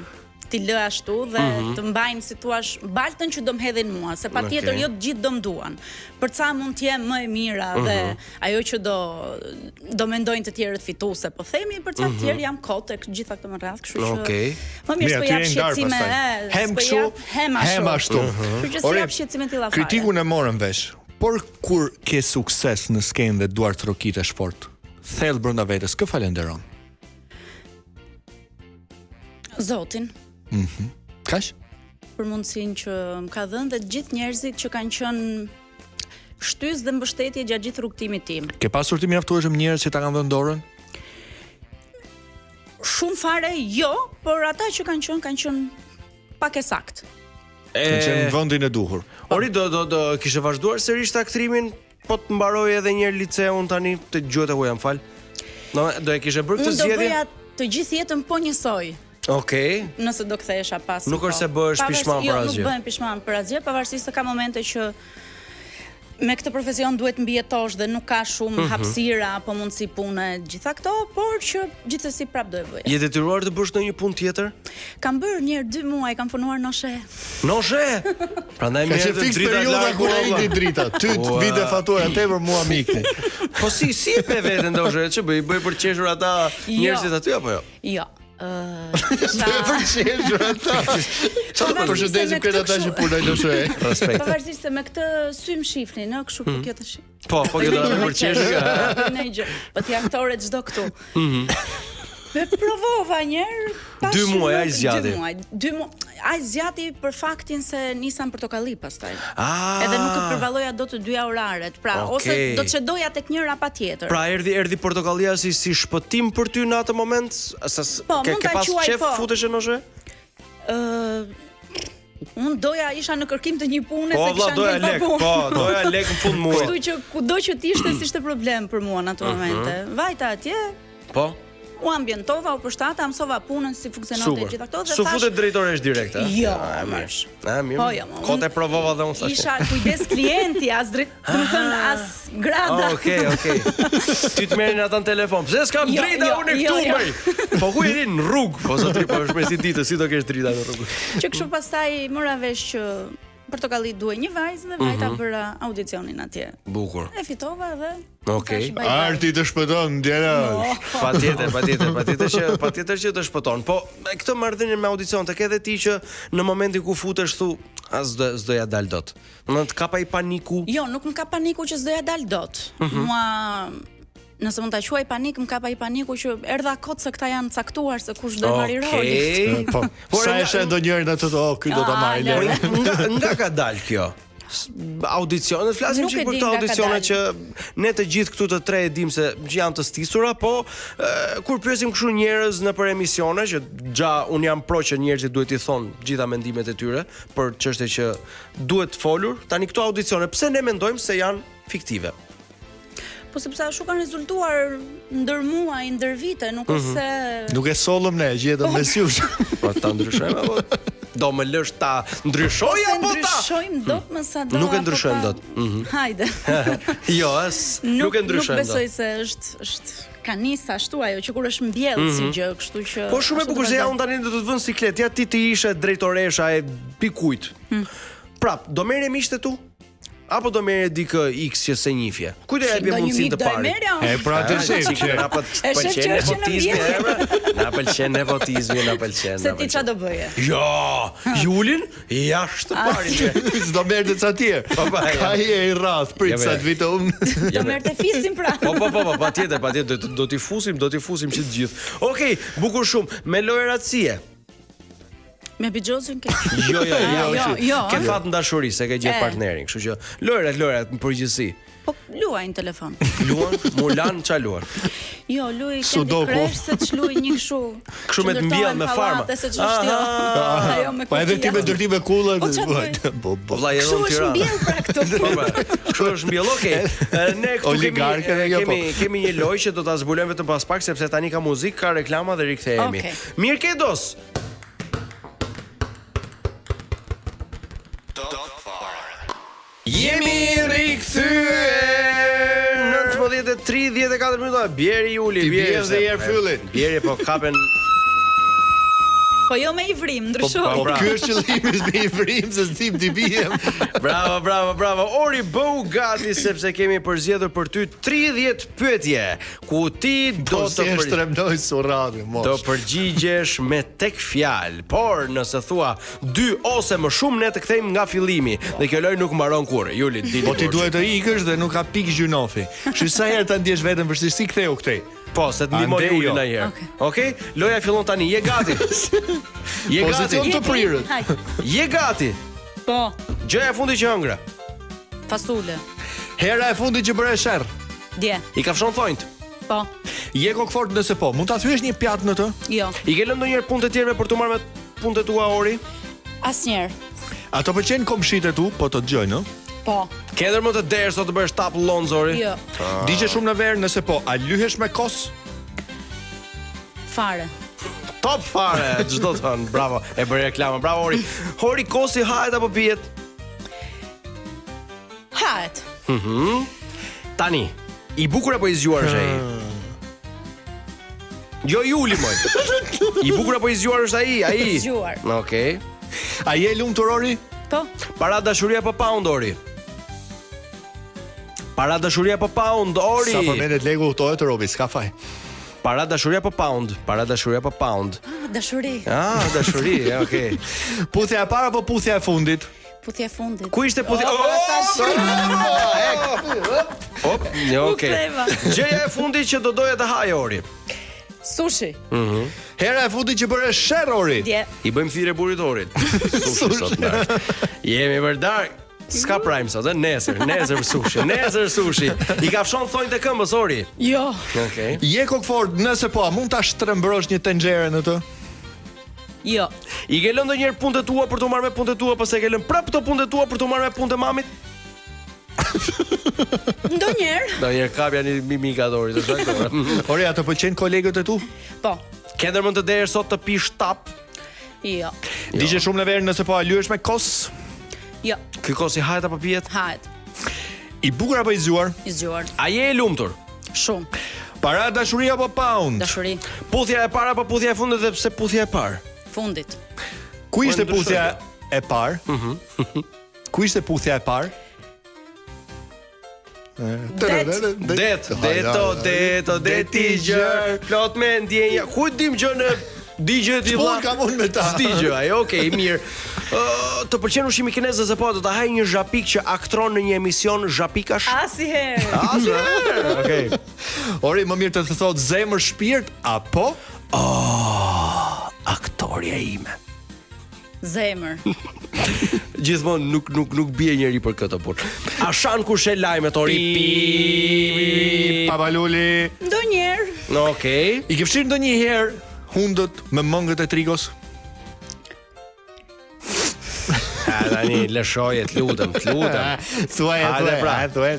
ti lë ashtu dhe të mbajnë si thua baltën që do më hedhin mua, se patjetër jo të gjithë do më duan. Për ca mund të jem më e mira dhe ajo që do mendojnë të tjerët fituese, po themi për ca të tjerë jam kot tek gjitha këto më radh, kështu që më mirë s'po jap shqetësime,
hem kështu, hem ashtu.
Kështu që si jap shqetësime tilla fare.
Kritikun e morën vesh. Por kur ke sukses në skenë dhe duart trokitesh fort, thellë brenda vetes, kë falenderon?
Zotin.
Kaç?
Për mundësinë që më ka dhënë dhe të gjithë njerëzit që kanë qenë shtys dhe mbështetje gjatë gjithë rrugtimit tim.
Ke pasur ti mjaftueshëm njerëz që ta kanë dhënë dorën?
Shumë fare jo, por ata që kanë qenë pak e saktë.
Kanë qenë në vendin e duhur.
Ori do kishe vazhduar sërish aktrimin, po të mbaroj edhe një herë liceun tani, të gjuhet e huaj, më fal. Do e kishe bërë këtë zgjedhje?
Unë do bëja të gjithë jetën po njësoj.
Okej.
Nëse do kthehesha pas.
Nuk është se bëhesh pishman për asgjë.
Jo, nuk bëhem pishman për asgjë, pavarësisht se ka momente që me këtë profesion duhet mbijetosh dhe nuk ka shumë hapësira apo mundësi pune gjitha këto, por që gjithsesi prap do e bëj.
Je detyruar të bësh ndonjë punë tjetër?
Kam bërë një herë 2 muaj, kam punuar në she.
Në she? Prandaj më
është fiks perioda kur ai di drita. Ty vite fatura tepër mua mikni.
Po si e pe veten ndoshta që bëj për qeshur ata njerëzit aty apo jo?
Jo.
Për qeshur ata. Çfarë përshëndesim këta ata që punojnë në she?
Respekt.
Pavarësisht se me këtë sy më shifni, në kështu po kjo tash.
Po kjo do të për qeshur.
Ne gjë. Po ti aktore çdo këtu. Me provova njerë
2 muaj ai zgjati.
2 muaj. Ai zgjati për faktin se nisam portokalli pastaj. Edhe nuk e përvalloja dot të 2 oraret. Pra ose do të çedoja tek njëra patjetër.
Pra erdhi portokallia si shpëtim për ty në atë moment? Ke pas qef futesh në she?
Unë isha në kërkim të një pune se kisha
doja lek, doja lek në fund muaj.
Kështu që kudo që t'ishte si ishte problem për mua në ato momente. Vajta atje.
Po.
U ambientova, u përshtata, mësova punën si funksiononte gjitha këto dhe
Su futet drejtoresh direkt, a?
Jo,
mirë.
Po jo.
Kote provova dhe unë
Isha kujdes klienti, as drejt, do të thënë as grada.
Okej. Ty të merrin ata në telefon. Pse s'kam drita unë këtu më? Po ku jeni në rrugë? Po zotri, po është mesi ditë, si do kesh drita në rrugë?
Që kështu pastaj mora vesh që Portokalli duhej një vajzë dhe vajta bëra audicionin atje.
Bukur.
E fitova dhe
Okej.
Arti të shpëton, djela.
Patjetër që të shpëton. Po këtë marrëdhënie me audicion të ke edhe ti që në momentin ku futesh thu as s'doja dal dot. Domethënë të kapa I paniku.
Jo, nuk më ka paniku që s'doja dal dot. Mua nëse mund ta quaj panik, më kapa I paniku që erdha kot se këta janë caktuar se kush do marrë rolin.
Po sa është ndonjëherë ato ky do ta marrë Lori.
Nga ka dal kjo? Audicionet, flasim çik për këto audicione që ne të gjithë këtu të tre e dim se janë të stisura, po kur pyesim kështu njerëz në për emisione që un jam pro që njerëzit duhet I thonë gjitha mendimet e tyre për çështje që duhet folur, tani këto audicione pse ne mendojmë se janë fiktive?
Po sepse ashtu kanë rezultuar ndër muaj, ndër vite, nuk është se
Nuk e sollëm ne, gjetëm mes jush.
Po ta ndryshojmë apo do më lësh ta ndryshoj apo ta?
Ndryshojmë dot më sa do.
Nuk e ndryshojmë dot.
Hajde.
Jo, nuk e ndryshojmë dot.
Nuk besoj se është ka nis ashtu ajo që kur është mbjellë si gjë, kështu që
Po shumë e bukur se ja unë tani do të vën siklet, ja ti ishe drejtoresha e pikujt. Prap, do merre miqtë tu? Apo do merre dikë X që se njifje? Kujt e jep mundësinë të parë?
E pra të shef që
na pëlqen nepotizmi, na pëlqen.
Se ti çfarë do bëje?
Jo, Julin jashtë të parin.
S'do merrte ca tjerë. Ka I rrath, prit sa të vitë unë.
Do merrte fisin pra.
Po, patjetër, do t'i fusim që të gjithë. Okej, bukur shumë, me lojëratësie.
Me Bixhozin ke?
Jo. Ke fat në dashuri se ke gjetë partnerin, kështu që lojrat në përgjithësi.
Po luaj në telefon.
Luan, Mulan ç'a luan?
Jo, luaj Candy Crush se ç'luaj një kështu.
Kështu me të mbjell me farma.
Ajo me
Po edhe ti me ndërtim me kulla.
Po vllai edhe në Tiranë.
Kështu është mbjell pra këtu.
Kështu është mbjell, okej. Ne këtu kemi një lojë që do ta zbulojmë vetëm pas pak sepse tani ka muzikë, ka reklama dhe rikthehemi. Mirë ke dos. Jemi rikthyer 19:34 minuta. Bjeri Juli,
bjeri dhe herë fyllin.
Bjeri po kapen.
Po jo me I vrim, ndryshoj.
Po ky është qëllimi me I vrim se s'dim ti bijem.
Bravo. Ori bëu gati sepse kemi përzgjedhur për ty 30 pyetje ku ti do të
shtremnoj surrave, mos.
Do përgjigjesh me tek fjalë, por nëse thua 2 ose më shumë ne të kthejmë nga fillimi dhe kjo lojë nuk mbaron kurrë. Juli, dili.
Po ti duhet të ikësh dhe nuk ka pikë gjunofi. Shi sa herë ta ndjesh veten vështirësi ktheu këtej.
Po, se të ndihmoj Juli na herë. Okej? Loja fillon tani. Je gati?
Pozicion të prirët.
Je gati?
Po.
Gjëja e fundit që hëngra.
Fasule.
Hera e fundit që bëre sherr.
Dje.
I kafshon thonjt.
Po.
Je kokfort nëse po. Mund ta thyesh një pjatë në të?
Jo.
I ke lënë ndonjëherë punë të tjera për të marrë me punët e tua Ori?
Asnjëherë.
Ato pëlqejnë komshitë tu, po të dëgjojnë, ë?
Po.
Ke ndër më të derë sot të bësh tap Lonzori?
Jo.
Digje shumë në verë nëse po, a lyhesh me kos?
Fare.
Top fare, çdo të thënë. Bravo. E bëri reklama. Bravo Ori. Hori kosi hahet apo pihet?
Hahet.
Tani, I bukur apo I zgjuar është ai? Jo Juli moj. I bukur apo I zgjuar është ai?
Zgjuar.
Okej.
A je lumtur Ori?
Po.
Para dashuria apo pound Ori? Para dashuria apo pound Ori?
Sa përmendet legu uhtohet Robi, s'ka faj.
Para dashuria apo pound? Para dashuria apo pound?
Dashuri.
Dashuri, okay.
Puthja e parë apo puthja e fundit?
Puthja e fundit.
Ku ishte puthja? Okay. Gjëja e fundit që do doja të haj Ori.
Sushi.
Hera e fundit që bëre sherr Ori.
Dje.
I bëjmë thirrje burit Orit. Sushi sot dark. Jemi për dark. Ska prime sot, nesër sushi. I kafshon thonjt e këmbës Ori?
Jo.
Okej.
Je kokfort nëse po, a mund ta shtrembrosh një tenxhere në të?
Jo.
I ke lënë ndonjëherë punët e tua për të marrë me punët e tua, pas e ke lënë prap këto punët e tua për të marrë me punët e mamit?
Ndonjëherë
kapja një mimikadori, të shaktor.
Ore, ato pëlqen kolegët e tu?
Po.
Ke ndërmend të derë sot të pish tap?
Jo.
Digje shumë në verë nëse po a lyesh me kos?
Jo.
Ky kos i hajt apo pijet?
Hajt.
I bukur apo i zgjuar?
I zgjuar.
A je i lumtur?
Shumë.
Para dashuri apo pound?
Dashuri.
Puthja e parë apo puthja e fundit dhe pse puthja e parë?
Fundit.
Ku ishte
ndryshoj
puthja e parë? Ku ishte puthja e parë?
Deti gjër, plot me ndjenja. Ku dim gjë në digje ti vlla?
Kam unë me ta.
Digje, ajo, okay, mirë. Të pëlqen ushqimi kinez se po do ta haj një zhapik që aktron në një emision zhapikash?
Asnjëherë.
Okej. Ore, më mirë të thot zemër shpirt apo
Aktoria ime.
Zemër.
Gjithmonë nuk bie njëri për këtë punë. A shan kur she lajmet ori
Pabaluli?
Ndonjëherë.
Okej.
I ke fshirë ndonjëherë hundët me mëngët e trigos?
Tani lëshoje, të lutem.
Thuaj,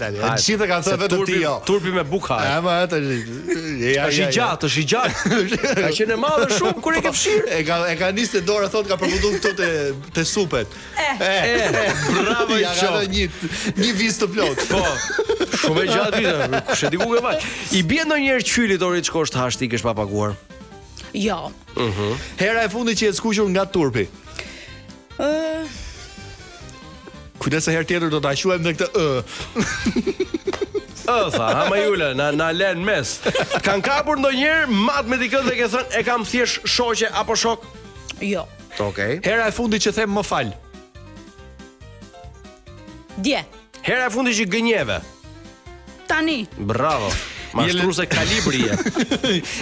tani. Gjithë kanë thënë vetëm ti jo.
Turpi me bukë.
Ama atë.
Është i gjatë. Ka qenë e madhe shumë kur e ke fshirë.
E ka nisë dora thotë ka përfunduar këtu te supet.
Bravo
ja ka një vizë të plot.
Po. Shumë e gjatë vizë. Kush e di ku ke vaj. I bie ndonjëherë qylit ori të shkosh të hash ti kesh pa paguar.
Jo.
Hera e fundit që e skuqur nga turpi. Kujdes se herë tjetër do ta quajmë me këtë
Tha, ama Jule, na lën mes. Kan kapur ndonjëherë mat me dikën dhe ke thënë e kam thjesht shoqe apo shok?
Jo.
Okej.
Hera e fundit që them më fal.
Dje.
Hera e fundit që gënjeve.
Tani.
Bravo. Mashtruese kalibri je.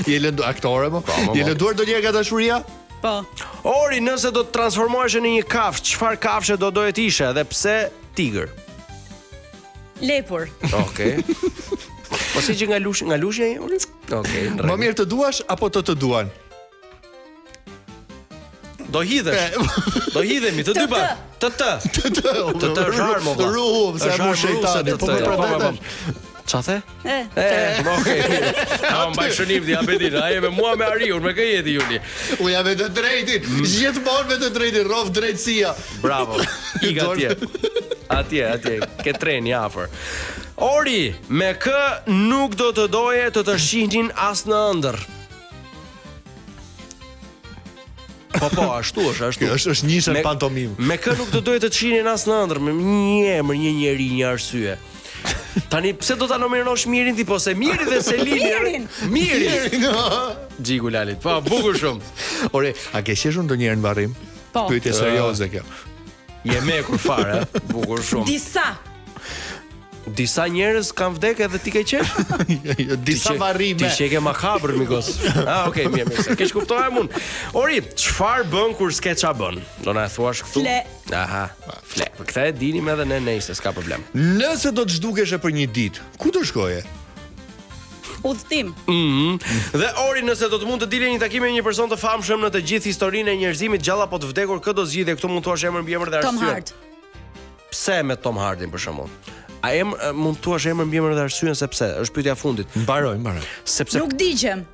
Je lëndu aktore më? Je lënduar ndonjëherë nga dashuria?
Po.
Ori, nëse do të transformohesh në një kafsh, çfarë kafshe do doje të ishe dhe pse tigër?
Lepur.
Okej. Po si që nga lushja e Ori? Okej.
Më mirë të duash apo të duan?
Do hidhesh. Do hidhemi të dy pa. Të zharmo.
Ruhum se më shejtani, po më pretendon.
Qa the?
Okej.
A mbaj shënim ti apetin, a je me mua me Ariun, me kë jeti Juli.
Uja me të drejtin, gjithmonë me të drejtin, rov drejtësia.
Bravo. Ika atje. Ke treni afër. Ori, me kë nuk do të doje të shihnin as në ëndër. Po, ashtu është.
Është njëshën pantomim.
Me kë nuk do doje të shihnin as në ëndër, me një emër, një njeri, një arsye. Tani pse do ta nominosh Mirin ti po se Miri dhe Selini? Mirin. Xhiku Lalit. Po, bukur shumë.
Ore, a ke qeshur ndonjëherë në varrim?
Po.
Pyetje serioze kjo.
Je me kur fare, bukur shumë. Disa njerëz kanë vdekur edhe ti ke qesh?
Disa varrime.
Ti që ke makabër mikos. Okej, mirë. Kesh kuptohem unë. Ori, çfarë bën kur s'ke ça bën? Do na thuash këtu?
Fle.
Aha, fle. Për këtë e dinim edhe ne nejse, s'ka problem.
Nëse do të zhdukeshe për një ditë, ku do shkoje?
Udhtim.
Dhe Ori, nëse do të mund të dilje një takim me një person të famshëm në të gjithë historinë e njerëzimit, gjalla po të vdekur, kë do zgjidhje? Këtu mund të thuash emër mbi emër dhe arsye.
Tom Hardy.
Pse me Tom Hardyn për shembull? A mund të thuash emër mbi emër dhe arsyen se pse? Është pyetja e fundit.
Mbaroj.
Sepse
Nuk digjem.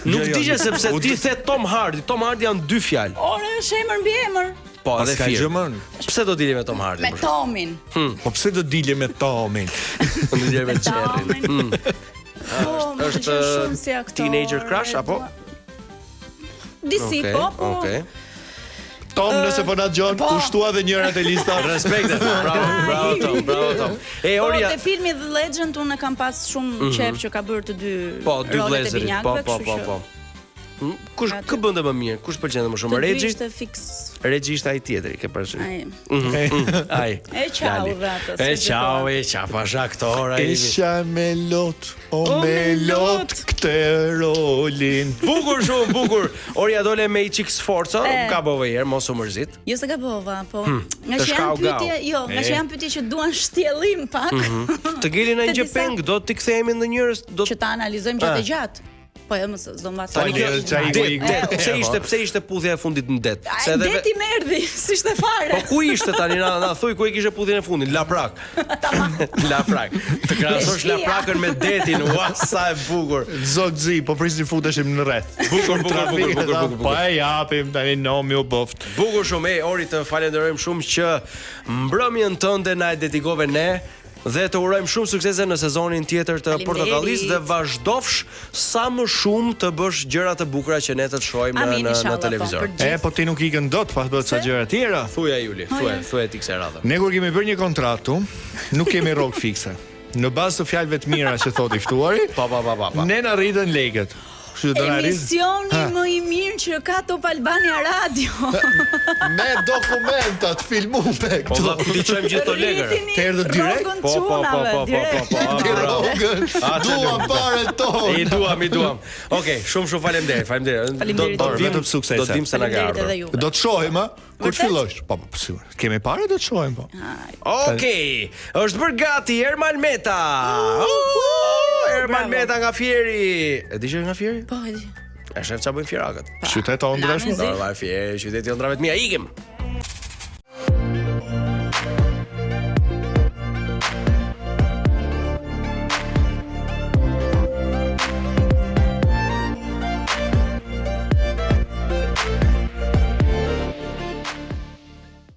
Nuk digje sepse ti the Tom Hardy. Tom Hardy janë dy fjalë.
Ore, është emër mbi emër.
Po, edhe firmë. Pse do dilje me Tom Hardy?
Me Tomin.
Po pse do dilje me Tomin?
Do dilje me Cherryn.
Është shumë si aktor.
Teenager crush apo?
Disi, po.
Okej.
Tom, nëse po na dëgjon, ushtua dhe njërat e lista.
Respekte. Bravo Tom. Ori,
te filmi The Legend unë kam pas shumë qejf që ka bërë të dy
vëllezërit. Po. Kush kë bënte më mirë? Kush pëlqente më shumë? Regji?
Ishte fiks.
Regji ishte ai tjetri, ke parasysh. Ai.
E çau vetë.
E çau, pash aktor ai.
Isha me lot këtë rolin.
Bukur
shumë, bukur. Orja dole me i çik sforca, ka bova herë, mos u mërzit.
Jo se gabova, po. Nga që janë pyetje që duan shtjellim pak.
Të ngelin në një gjepeng, do t'i kthehemi ndonjëherë,
që ta analizojmë gjatë. Po jo, mos s'do mbas.
Tani kjo pse ishte puthja e fundit në det?
Se edhe deti më erdhi, si ishte fare.
Po ku ishte tani na thuj ku e kishe puthjen e fundit? Laprak. Laprak. Të krahasosh laprakën me detin, ua sa e bukur.
Zot zi, po prisni futeshim në rreth.
Bukur.
Po e japim tani nomi u boft.
Bukur shumë, Ori, të falenderojmë shumë që mbrëmjen tënde na e dedikove ne. Dhe të urojmë shumë suksese në sezonin tjetër të Portokallis dhe vazhdofsh sa më shumë të bësh gjëra të bukura që ne të shohim në televizor.
Po ti nuk ikën dot pa bërë ca gjëra tjera.
Thuaj Juli, thuaj ti kësaj radhe.
Ne kur kemi bërë një kontratë, nuk kemi rrok fikse. Në bazë të fjalëve të mira që thotë i ftuari, ne na rritën lekët.
Emisioni më i mirë që ka Top Albania Radio.
Me dokumentat filmume.
Po ti çojmë gjithë to legër.
Të erdhë direkt? Duam parën tonë.
I duam. Okej, shumë faleminderit. Do
vetëm suksese.
Do dim se na ka ardhur.
Do të shohim, a? Kur të fillosh? Po, sigurisht. Kemi parë do të shohim po.
Okej, është bërë gati Ermal Meta. Ermal Meta nga Fieri. E di që nga Fieri?
Po, e di.
E shef çfarë bëjnë fierakët.
Qytet ëndrrshëm.
Fieri, qyteti ëndrave të mia, ikim.